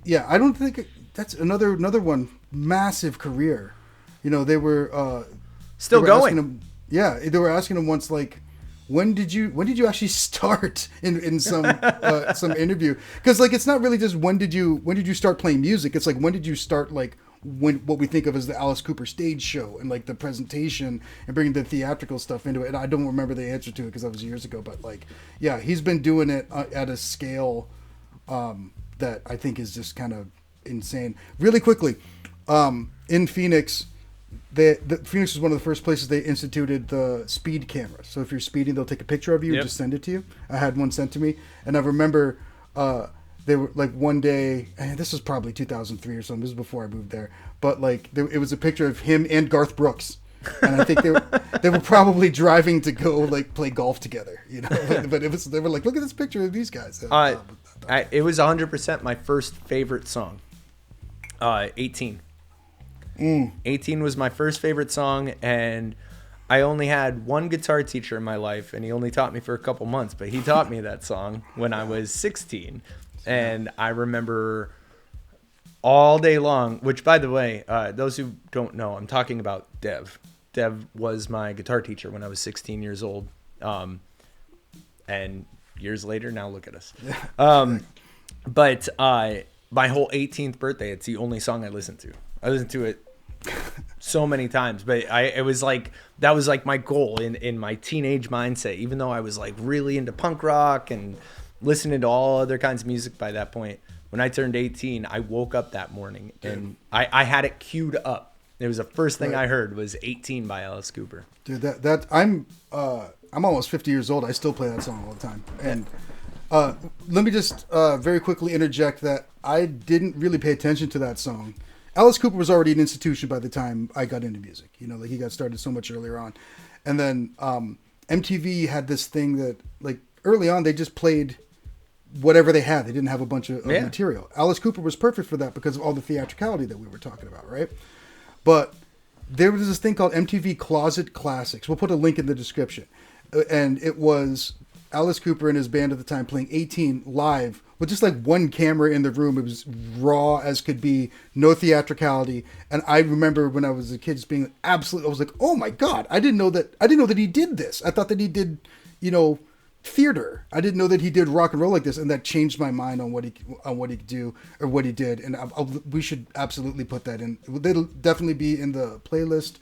yeah, I don't think that's another one, massive career. They were still going. They were asking him once, like, when did you actually start in some interview? Because like it's not really just when did you start playing music. It's like when did you start like what we think of as the Alice Cooper stage show and like the presentation and bringing the theatrical stuff into it. And I don't remember the answer to it because that was years ago. But like, yeah, he's been doing it at a scale that I think is just kind of insane. Really quickly, in Phoenix. Phoenix was one of the first places they instituted the speed camera. So if you're speeding, they'll take a picture of you and just send it to you. I had one sent to me, and I remember they were like one day, and this was probably 2003 or something. This was before I moved there, but like it was a picture of him and Garth Brooks, and I think they were probably driving to go like play golf together, But they were like, look at this picture of these guys. It was 100% my first favorite song. 18. 18 was my first favorite song, and I only had one guitar teacher in my life, and he only taught me for a couple months, but he taught me that song when I was 16. And I remember all day long, which by the way, those who don't know, I'm talking about Dev. Dev was my guitar teacher when I was 16 years old. And years later, now look at us. But my whole 18th birthday, it's the only song I listened to. I listened to it so many times, but that was like my goal in my teenage mindset, even though I was like really into punk rock and listening to all other kinds of music by that point, when I turned 18, I woke up that morning and I had it queued up. It was the first thing I heard was 18 by Alice Cooper. Dude, that I'm almost 50 years old. I still play that song all the time. And let me just very quickly interject that I didn't really pay attention to that song. Alice Cooper was already an institution by the time I got into music. You know, like he got started so much earlier on. And then MTV had this thing that, like, early on they just played whatever they had. They didn't have a bunch of material. Alice Cooper was perfect for that because of all the theatricality that we were talking about, right? But there was this thing called MTV Closet Classics. We'll put a link in the description. And it was Alice Cooper and his band at the time playing 18 live with just like one camera in the room. It was raw as could be, no theatricality. And I remember when I was a kid just being absolutely, I was like, oh my God, I didn't know that he did this. I thought that he did, you know, theater. I didn't know that he did rock and roll like this, and that changed my mind on what he could do or what he did. And we should absolutely put that in. It'll definitely be in the playlist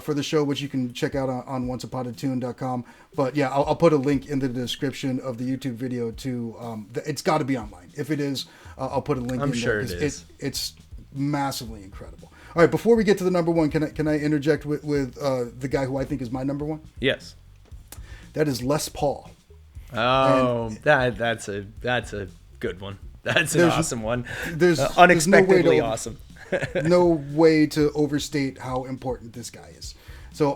for the show, which you can check out on onceupon.tune.com. But yeah, I'll put a link in the description of the YouTube video to. It's got to be online. If it is, I'll put a link. I'm in sure there. it is. It's massively incredible. All right, before we get to the number one, can I interject with the guy who I think is my number one? Yes. That is Les Paul. Oh, that's a good one. That's an awesome one. There's unexpectedly awesome. No way to overstate how important this guy is. So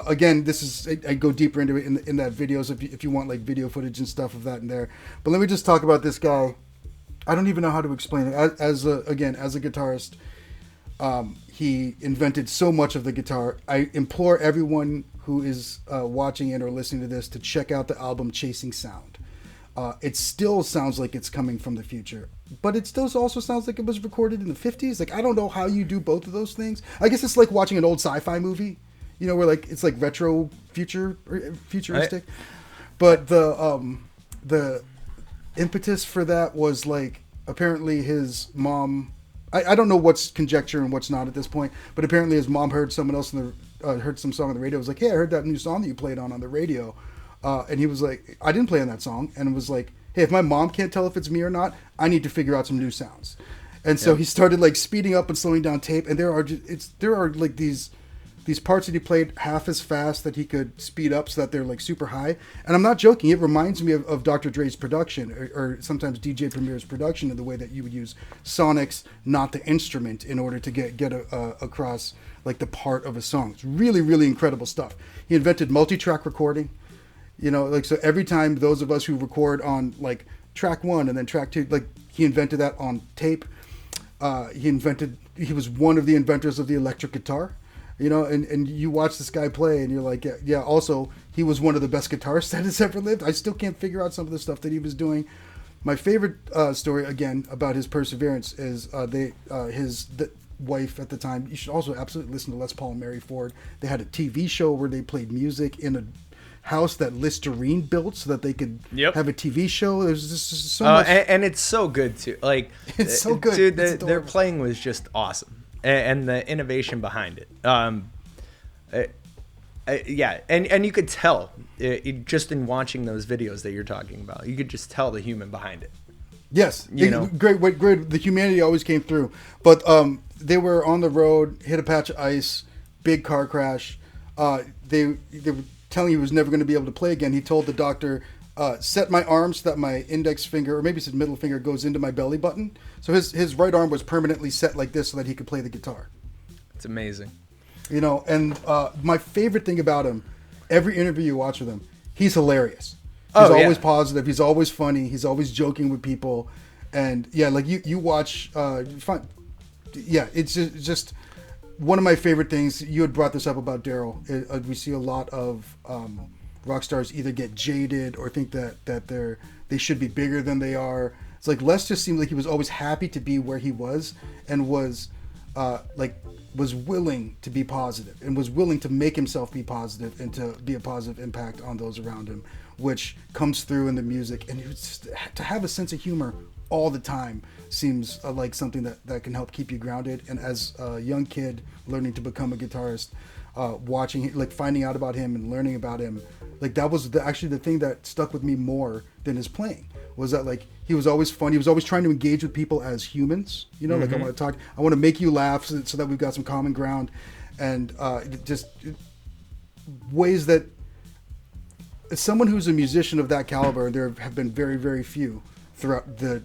again, this is I go deeper into it in that video. So if you want like video footage and stuff of that in there, but let me just talk about this guy. I don't even know how to explain it. As a guitarist, he invented so much of the guitar. I implore everyone who is watching it or listening to this to check out the album Chasing Sound. It still sounds like it's coming from the future, but it still also sounds like it was recorded in the 50s. Like, I don't know how you do both of those things. I guess it's like watching an old sci-fi movie, you know, where like it's like retro futuristic. Right. But the impetus for that was like apparently his mom. I don't know what's conjecture and what's not at this point, but apparently his mom heard someone else heard some song on the radio. It was like, hey, I heard that new song that you played on the radio. And he was like, I didn't play on that song. And it was like, hey, if my mom can't tell if it's me or not, I need to figure out some new sounds. And so he started like speeding up and slowing down tape. And there are like these parts that he played half as fast that he could speed up so that they're like super high. And I'm not joking. It reminds me of Dr. Dre's production or sometimes DJ Premier's production in the way that you would use sonics, not the instrument, in order to get across like the part of a song. It's really, really incredible stuff. He invented multi-track recording. You know, like, so every time those of us who record on like track 1 and then track 2, like he invented that on tape. He was one of the inventors of the electric guitar, you know, and you watch this guy play and you're like, yeah, also he was one of the best guitarists that has ever lived. I still can't figure out some of the stuff that he was doing. My favorite story, again, about his perseverance is his wife at the time. You should also absolutely listen to Les Paul and Mary Ford. They had a TV show where they played music in a house that Listerine built so that they could have a TV show. There's just so much. And it's so good too. Like, it's so good. Dude, their playing was just awesome. And the innovation behind it. Yeah. And you could tell just in watching those videos that you're talking about, you could just tell the human behind it. Yes. Great. The humanity always came through. But they were on the road, hit a patch of ice, big car crash. They were telling he was never going to be able to play again. He told the doctor, set my arm so that my index finger, or maybe his middle finger, goes into my belly button. So his right arm was permanently set like this so that he could play the guitar. It's amazing. You know, and my favorite thing about him, every interview you watch with him, he's hilarious. He's always positive. He's always funny. He's always joking with people. And yeah, like you watch, it's just one of my favorite things. You had brought this up about Daryl. We see a lot of rock stars either get jaded or think that they should be bigger than they are. It's like Les just seemed like he was always happy to be where he was and was willing to be positive and was willing to make himself be positive and to be a positive impact on those around him, which comes through in the music. And it's just, to have a sense of humor all the time seems like something that can help keep you grounded. And as a young kid learning to become a guitarist, watching, like finding out about him and learning about him. Like that was actually the thing that stuck with me more than his playing, was that like he was always fun. He was always trying to engage with people as humans, you know, like I want to talk, I want to make you laugh so that we've got some common ground, and just ways that as someone who's a musician of that caliber, and there have been very, very few throughout the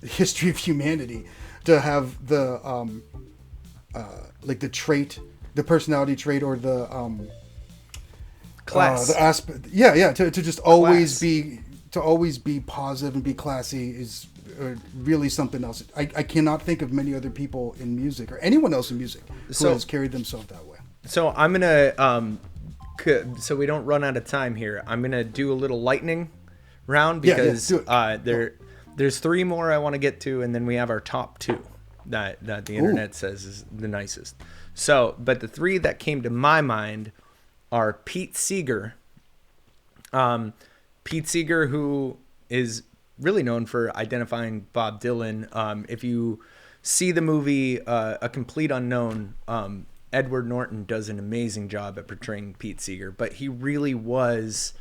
history of humanity, to have the like the trait, the personality trait, or the class, the aspect, to just always be positive and be classy is really something else. I cannot think of many other people in music or anyone else in music who has carried themselves that way. So I'm gonna so we don't run out of time here, I'm gonna do a little lightning round, because there's 3 more I want to get to, and then we have our top 2 that the internet says is the nicest. So, but the 3 that came to my mind are Pete Seeger. Pete Seeger, who is really known for identifying Bob Dylan. If you see the movie A Complete Unknown, Edward Norton does an amazing job at portraying Pete Seeger, but he really was,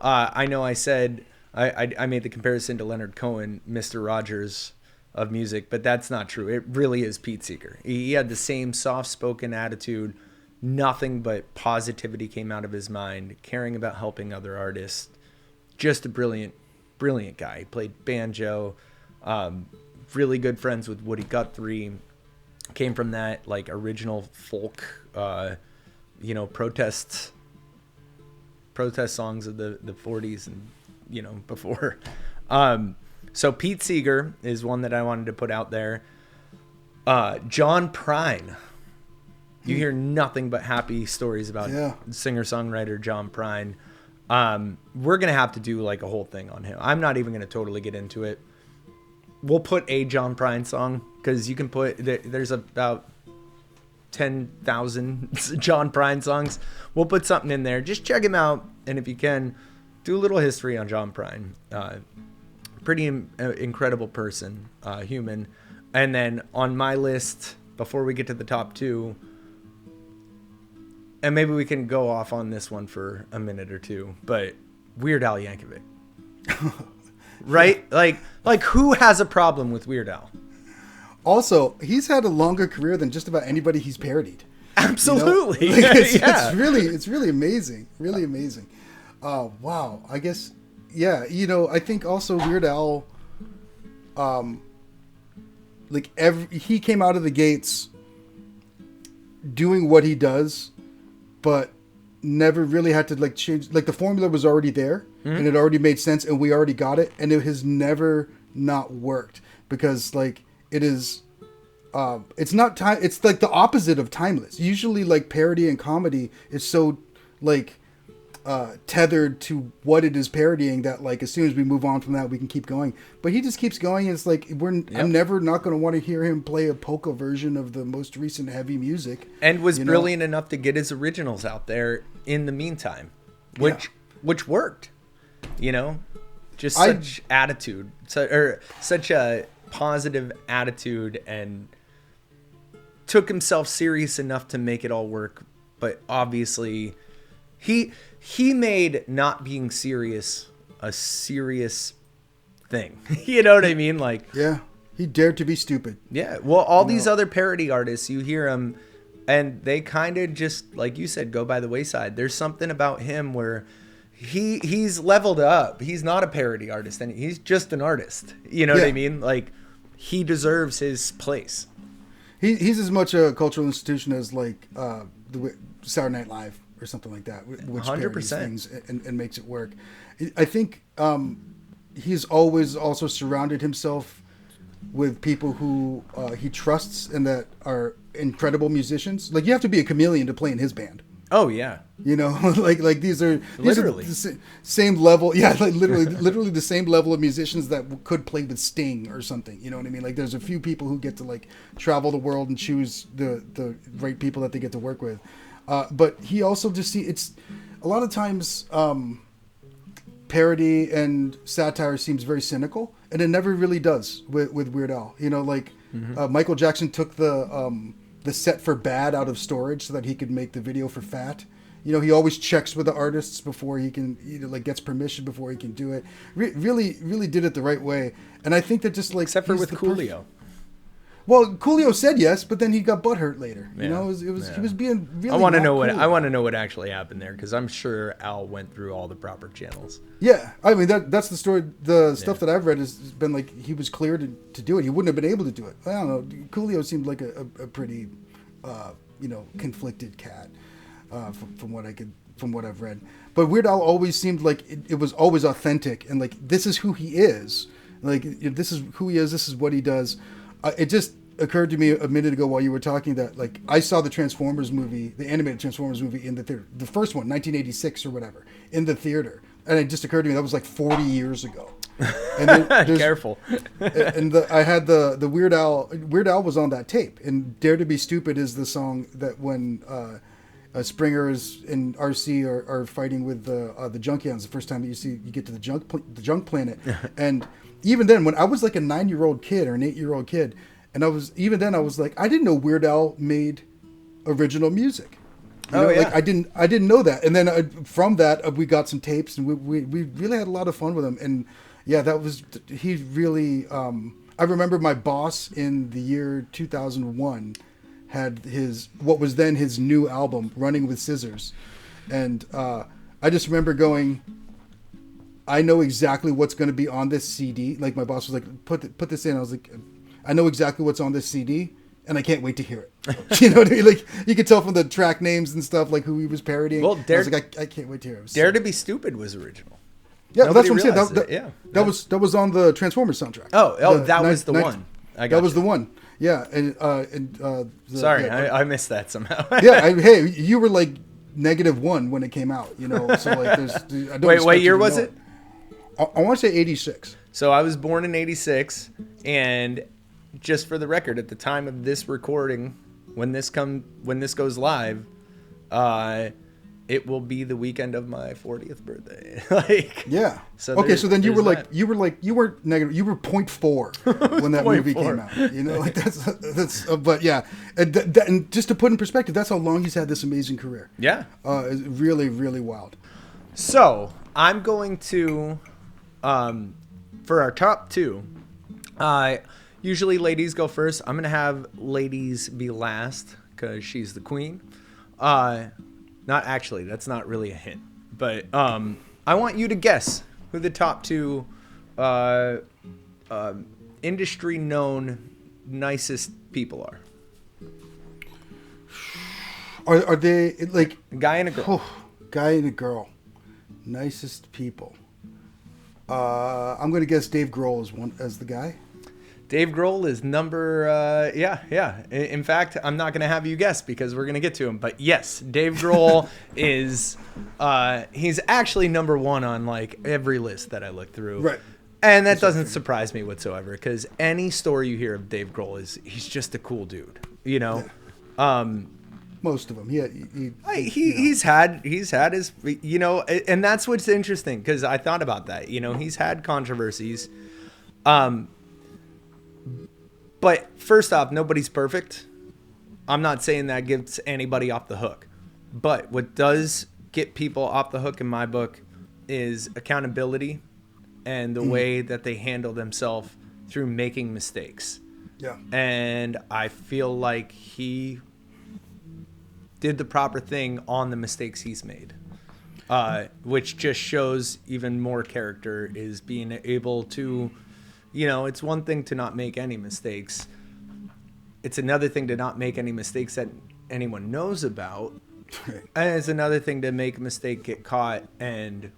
I know I said, I made the comparison to Leonard Cohen, Mr. Rogers of music, but that's not true. It really is Pete Seeger. He had the same soft-spoken attitude. Nothing but positivity came out of his mind, caring about helping other artists. Just a brilliant, brilliant guy. He played banjo, really good friends with Woody Guthrie. Came from that like original folk, protest songs of the 40s and, before. So Pete Seeger is one that I wanted to put out there. John Prine. You hear nothing but happy stories about singer-songwriter John Prine. We're going to have to do like a whole thing on him. I'm not even going to totally get into it. We'll put a John Prine song, because you can put, there's about 10,000 John Prine songs. We'll put something in there. Just check him out. And if you can, do a little history on John Prine. Pretty incredible person, human. And then on my list, before we get to the top 2, and maybe we can go off on this one for a minute or 2, but Weird Al Yankovic. Right? Like who has a problem with Weird Al? Also, he's had a longer career than just about anybody he's parodied. Absolutely. Like, it's really amazing. Really amazing. Wow. I guess, I think also Weird Al, he came out of the gates doing what he does, but never really had to like change. Like the formula was already there, and it already made sense, and we already got it, and it has never not worked, because like it is, it's not time. It's like the opposite of timeless. Usually, like parody and comedy is so like tethered to what it is parodying that like as soon as we move on from that, we can keep going. But he just keeps going. It's like I'm never not going to want to hear him play a polka version of the most recent heavy music. And was brilliant enough to get his originals out there in the meantime, which worked. Just such attitude, such a positive attitude, and took himself serious enough to make it all work. But obviously, he made not being serious a serious thing. You know what I mean? Like, he dared to be stupid. Yeah. Well, all these other parody artists, you hear them, and they kind of just, like you said, go by the wayside. There's something about him where he's leveled up. He's not a parody artist, and he's just an artist. You know what I mean? Like, he deserves his place. He's as much a cultural institution as like the Saturday Night Live or something like that, which 100% things and makes it work. I think he's always also surrounded himself with people who he trusts and that are incredible musicians. Like, you have to be a chameleon to play in his band. Oh yeah. Like these are the same level. Yeah, like literally the same level of musicians that could play with Sting or something. You know what I mean? Like, there's a few people who get to like travel the world and choose the right people that they get to work with. But he also it's a lot of times parody and satire seems very cynical, and it never really does with Weird Al. Michael Jackson took the the set for Bad out of storage so that he could make the video for Fat. You know, he always checks with the artists before he can, like gets permission before he can do it. Really did it the right way. And I think that just like except for with Coolio. Well, Coolio said yes, but then he got butthurt later. Yeah. You know, he was being really. I want to know cool. I want to know what actually happened there because I'm sure Al went through all the proper channels. Yeah, I mean that's the story. The stuff that I've read has been like he was cleared to do it. He wouldn't have been able to do it. I don't know. Coolio seemed like a pretty, conflicted cat, from what I've read. But Weird Al always seemed like it was always authentic and like this is who he is. Like this is who he is. This is what he does. It just occurred to me a minute ago while you were talking that like I saw the Transformers movie, the animated Transformers movie in the theater, the first one, 1986 or whatever, in the theater, and it just occurred to me that was like 40 years ago. And Careful. And I had the Weird Al. Weird Al was on that tape, and "Dare to Be Stupid" is the song that when Springer is and RC are fighting with the Junkions the first time you get to the junk planet, and even then when I was like a 9-year-old kid or an 8-year-old kid. And I was like, I didn't know Weird Al made original music. You know, yeah. Like I didn't know that. And then from that, we got some tapes, and we really had a lot of fun with him. And yeah, he really. I remember my boss in the year 2001 had what was then his new album, Running with Scissors, and I just remember going, I know exactly what's going to be on this CD. Like my boss was like, put this in. I was like, I know exactly what's on this CD, and I can't wait to hear it. You know what I mean? Like you could tell from the track names and stuff, like who he was parodying. Well, I was like, I can't wait to hear it. Dare to Be Stupid was original. Yeah, that's what I'm realized saying. That was on the Transformers soundtrack. That was the one. That was the one. Yeah, Sorry, I missed that somehow. Yeah, hey, you were like -1 when it came out. You know, so like there's. I don't Wait, what year was it? I want to say 86. So I was born in 86, and just for the record, at the time of this recording, when this goes live, it will be the weekend of my 40th birthday. Like, yeah. So okay, so then you were that. you were negative. You were 0.4 when that movie came out. You know, like that's. But yeah, and just to put in perspective, that's how long he's had this amazing career. Yeah. It's really, really wild. So I'm going to, for our top two, usually ladies go first. I'm going to have ladies be last because she's the queen. Not actually, that's not really a hint. But I want you to guess who the top two industry-known nicest people are. Are they like... A guy and a girl. Oh, guy and a girl. Nicest people. I'm going to guess Dave Grohl as the guy. Dave Grohl is number, yeah. In fact, I'm not going to have you guess because we're going to get to him. But yes, Dave Grohl is, he's actually number one on like every list that I look through. Right. And that doesn't surprise me whatsoever because any story you hear of Dave Grohl he's just a cool dude, you know? Yeah. Most of them. Yeah. He's had his, you know, and that's what's interesting because I thought about that, you know, he's had controversies. But first off, nobody's perfect. I'm not saying that gets anybody off the hook. But what does get people off the hook in my book is accountability and the way that they handle themselves through making mistakes. Yeah. And I feel like he did the proper thing on the mistakes he's made. Which just shows even more character is being able to... You know, it's one thing to not make any mistakes. It's another thing to not make any mistakes that anyone knows about. And it's another thing to make a mistake, get caught, and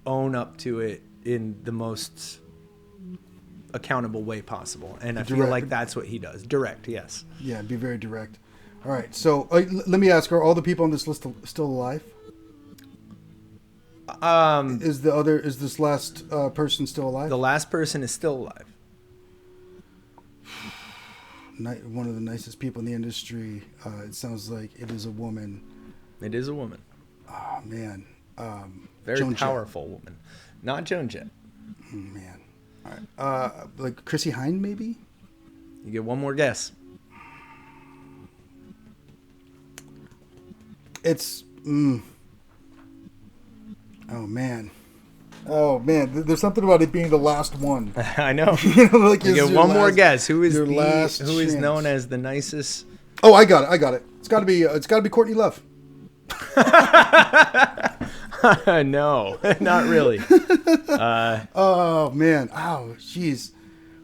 own up to it in the most accountable way possible. And I feel like that's what he does. Direct, yes. Yeah, be very direct. All right, so let me ask, are all the people on this list still alive? Is this last person still alive? The last person is still alive. One of the nicest people in the industry. It sounds like it is a woman. It is a woman. Oh man. Very Joan powerful Jett. woman. Not Joan Jett. Man. All right. Like Chrissy Hynde, maybe. You get one more guess. it's. Oh man, there's something about it being the last one. I know. Like you get one more guess. Who is chance. known as the nicest? Oh, I got it. It's got to be Courtney Love. No, not really. Oh man. Oh, jeez.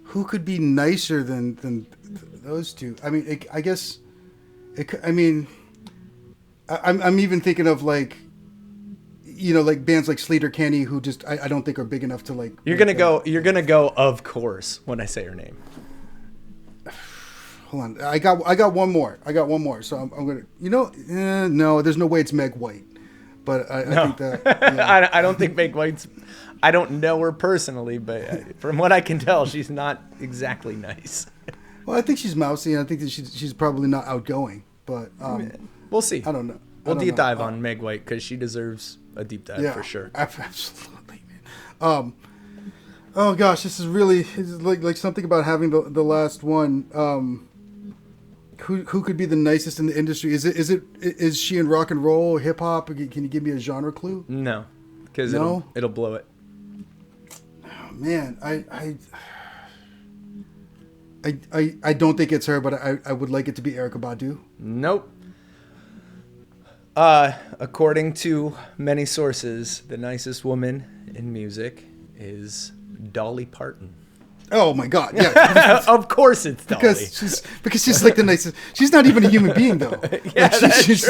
Who could be nicer than those two? I mean, I guess. I'm even thinking of like, like bands like Sleater Kenny, who just I don't think are big enough to like. You're gonna go. Of course, when I say her name. Hold on, I got one more. So I'm gonna. No, there's no way it's Meg White, but I think that. Yeah. I don't think Meg White's. I don't know her personally, but from what I can tell, she's not exactly nice. Well, I think she's mousy, and I think that she's probably not outgoing. But we'll see. I don't know. We'll deep dive on Meg White because she deserves a deep dive for sure. Absolutely, man. Oh gosh, this is really like something about having the last one. Who could be the nicest in the industry? Is she in rock and roll, hip hop? Can you give me a genre clue? No, because it'll blow it. Oh, man, I don't think it's her, but I would like it to be Erykah Badu. Nope. According to many sources, the nicest woman in music is Dolly Parton. Oh my God! Yeah, of course it's Dolly. Because she's like the nicest. She's not even a human being though. Yeah, she's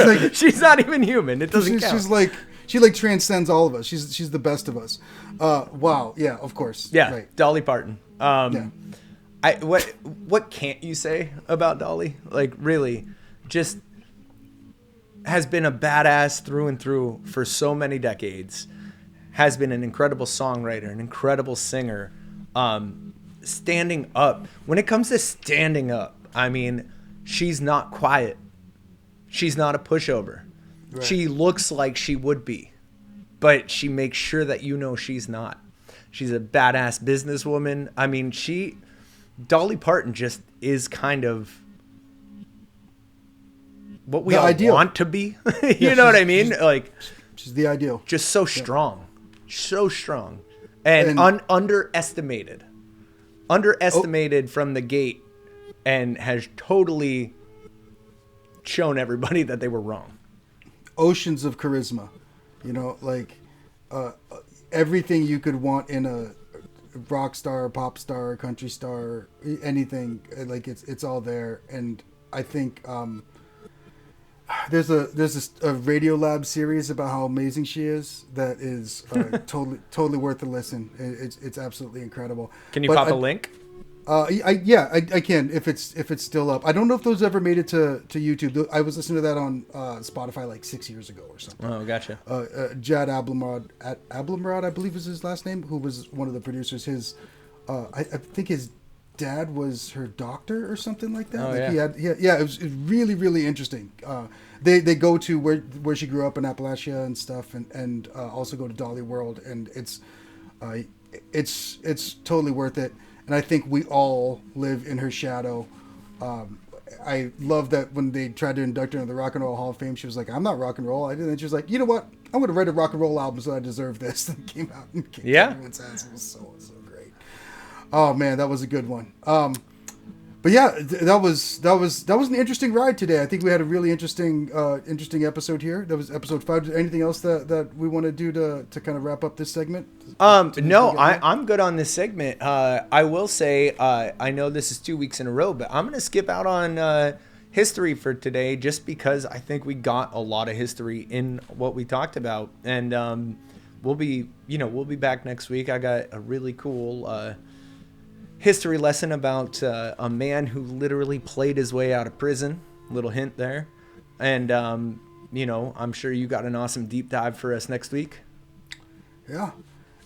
not even human. It doesn't count. She transcends all of us. She's the best of us. Wow. Yeah. Of course. Yeah. Right. Dolly Parton. Yeah. What can't you say about Dolly? Like really, just has been a badass through and through for so many decades. Has been an incredible songwriter, an incredible singer. Standing up. When it comes to standing up, I mean, she's not quiet. She's not a pushover. Right. She looks like she would be, but she makes sure that she's not. She's a badass businesswoman. I mean, Dolly Parton just is kind of what we all want to be. You know what I mean? She's the ideal. Just so strong. So strong. And underestimated from the gate, and has totally shown everybody that they were wrong. Oceans of charisma, everything you could want in a rock star, pop star, country star, anything. Like it's all there. And I think there's a Radiolab series about how amazing she is that is totally worth a listen. It's absolutely incredible. Can you pop a link? I can if it's still up. I don't know if those ever made it to YouTube. I was listening to that on Spotify like 6 years ago or something. Oh, gotcha. Jad Ablamrad, I believe is his last name, who was one of the producers. I think his dad was her doctor or something like that. Oh, It was really, really interesting. They go to where she grew up in Appalachia and stuff, and also go to Dolly World, and it's totally worth it. And I think we all live in her shadow. I love that when they tried to induct her into the Rock and Roll Hall of Fame, she was like, "I'm not rock and roll." And she was like, "You know what? I'm going to write a rock and roll album, so I deserve this." And came out and kicked everyone's ass. It was so great. Oh man, that was a good one. But yeah, that was an interesting ride today. I think we had a really interesting episode here. That was episode 5. Anything else that we want to do to kind of wrap up this segment? No, I'm good on this segment. I will say I know this is 2 weeks in a row, but I'm going to skip out on history for today just because I think we got a lot of history in what we talked about, and we'll be back next week. I got a really cool history lesson about a man who literally played his way out of prison. Little hint there. And, I'm sure you got an awesome deep dive for us next week. Yeah.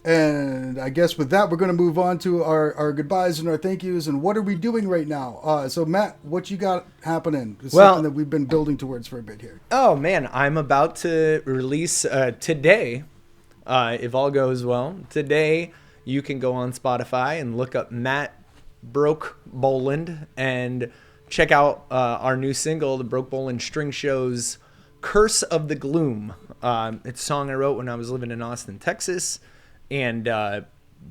And I guess with that, we're going to move on to our goodbyes and our thank yous. And what are we doing right now? So, Matt, what you got happening? It's something that we've been building towards for a bit here. Oh, man. I'm about to release today, if all goes well. Today, you can go on Spotify and look up Matt Broke Boland and check out our new single, the Broke Boland String Shows Curse of the Gloom. It's a song I wrote when I was living in Austin, Texas, and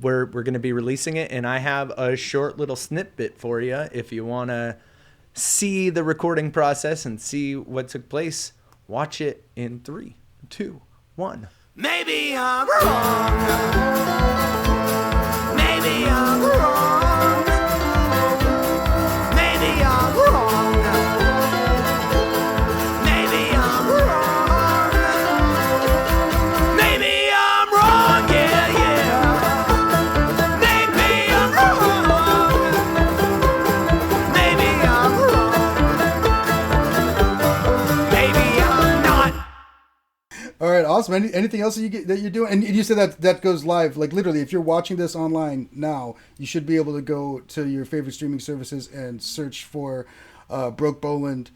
we're going to be releasing it. And I have a short little snippet for you if you want to see the recording process and see what took place. Watch it in 3, 2, 1. Maybe I'm wrong. Maybe I'm wrong. Maybe I'm wrong. Maybe I'm wrong. Maybe I'm wrong. Yeah, yeah. Maybe I'm wrong. Maybe I'm wrong. Maybe I'm not. All right, awesome. Anything else that you're doing? And you said that goes live. Like literally, if you're watching this online now, you should be able to go to your favorite streaming services and search for Broke Boland.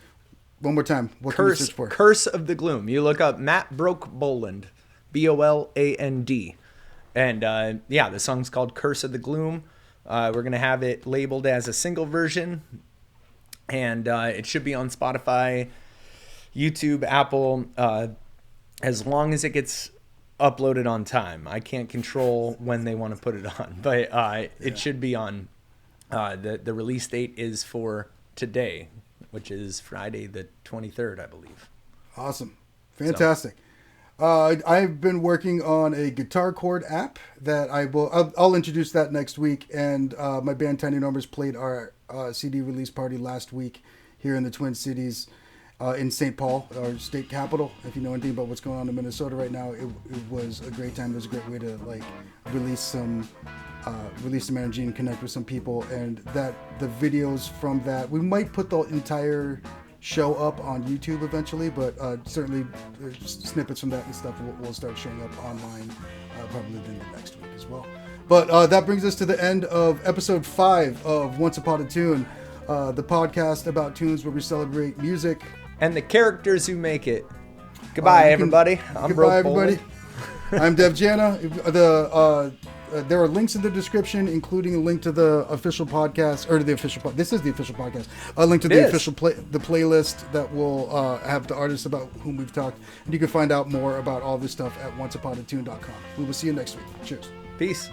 One more time. What can you search for? Curse of the Gloom. You look up Matt Broke Boland, Boland, and the song's called Curse of the Gloom. We're gonna have it labeled as a single version, and it should be on Spotify, YouTube, Apple. As long as it gets uploaded on time. I can't control when they want to put it on, but it should be on. The release date is for today, which is Friday the 23rd, I believe. Awesome. Fantastic. I've been working on a guitar chord app that I'll introduce that next week. And my band Tiny Numbers played our CD release party last week here in the Twin Cities. In St. Paul, our state capital. If you know anything about what's going on in Minnesota right now, it was a great time. It was a great way to release some energy and connect with some people. And that the videos from that, we might put the entire show up on YouTube eventually, but certainly snippets from that and stuff will start showing up online probably within the next week as well. But that brings us to the end of episode 5 of Once Upon a Tune, the podcast about tunes where we celebrate music and the characters who make it. Goodbye, everybody. Goodbye, everybody. I'm Dev Jana. There are links in the description, including a link to the official podcast, or this is the official podcast. A link to the official the playlist that will have the artists about whom we've talked. And you can find out more about all this stuff at onceuponatune.com. We will see you next week. Cheers. Peace.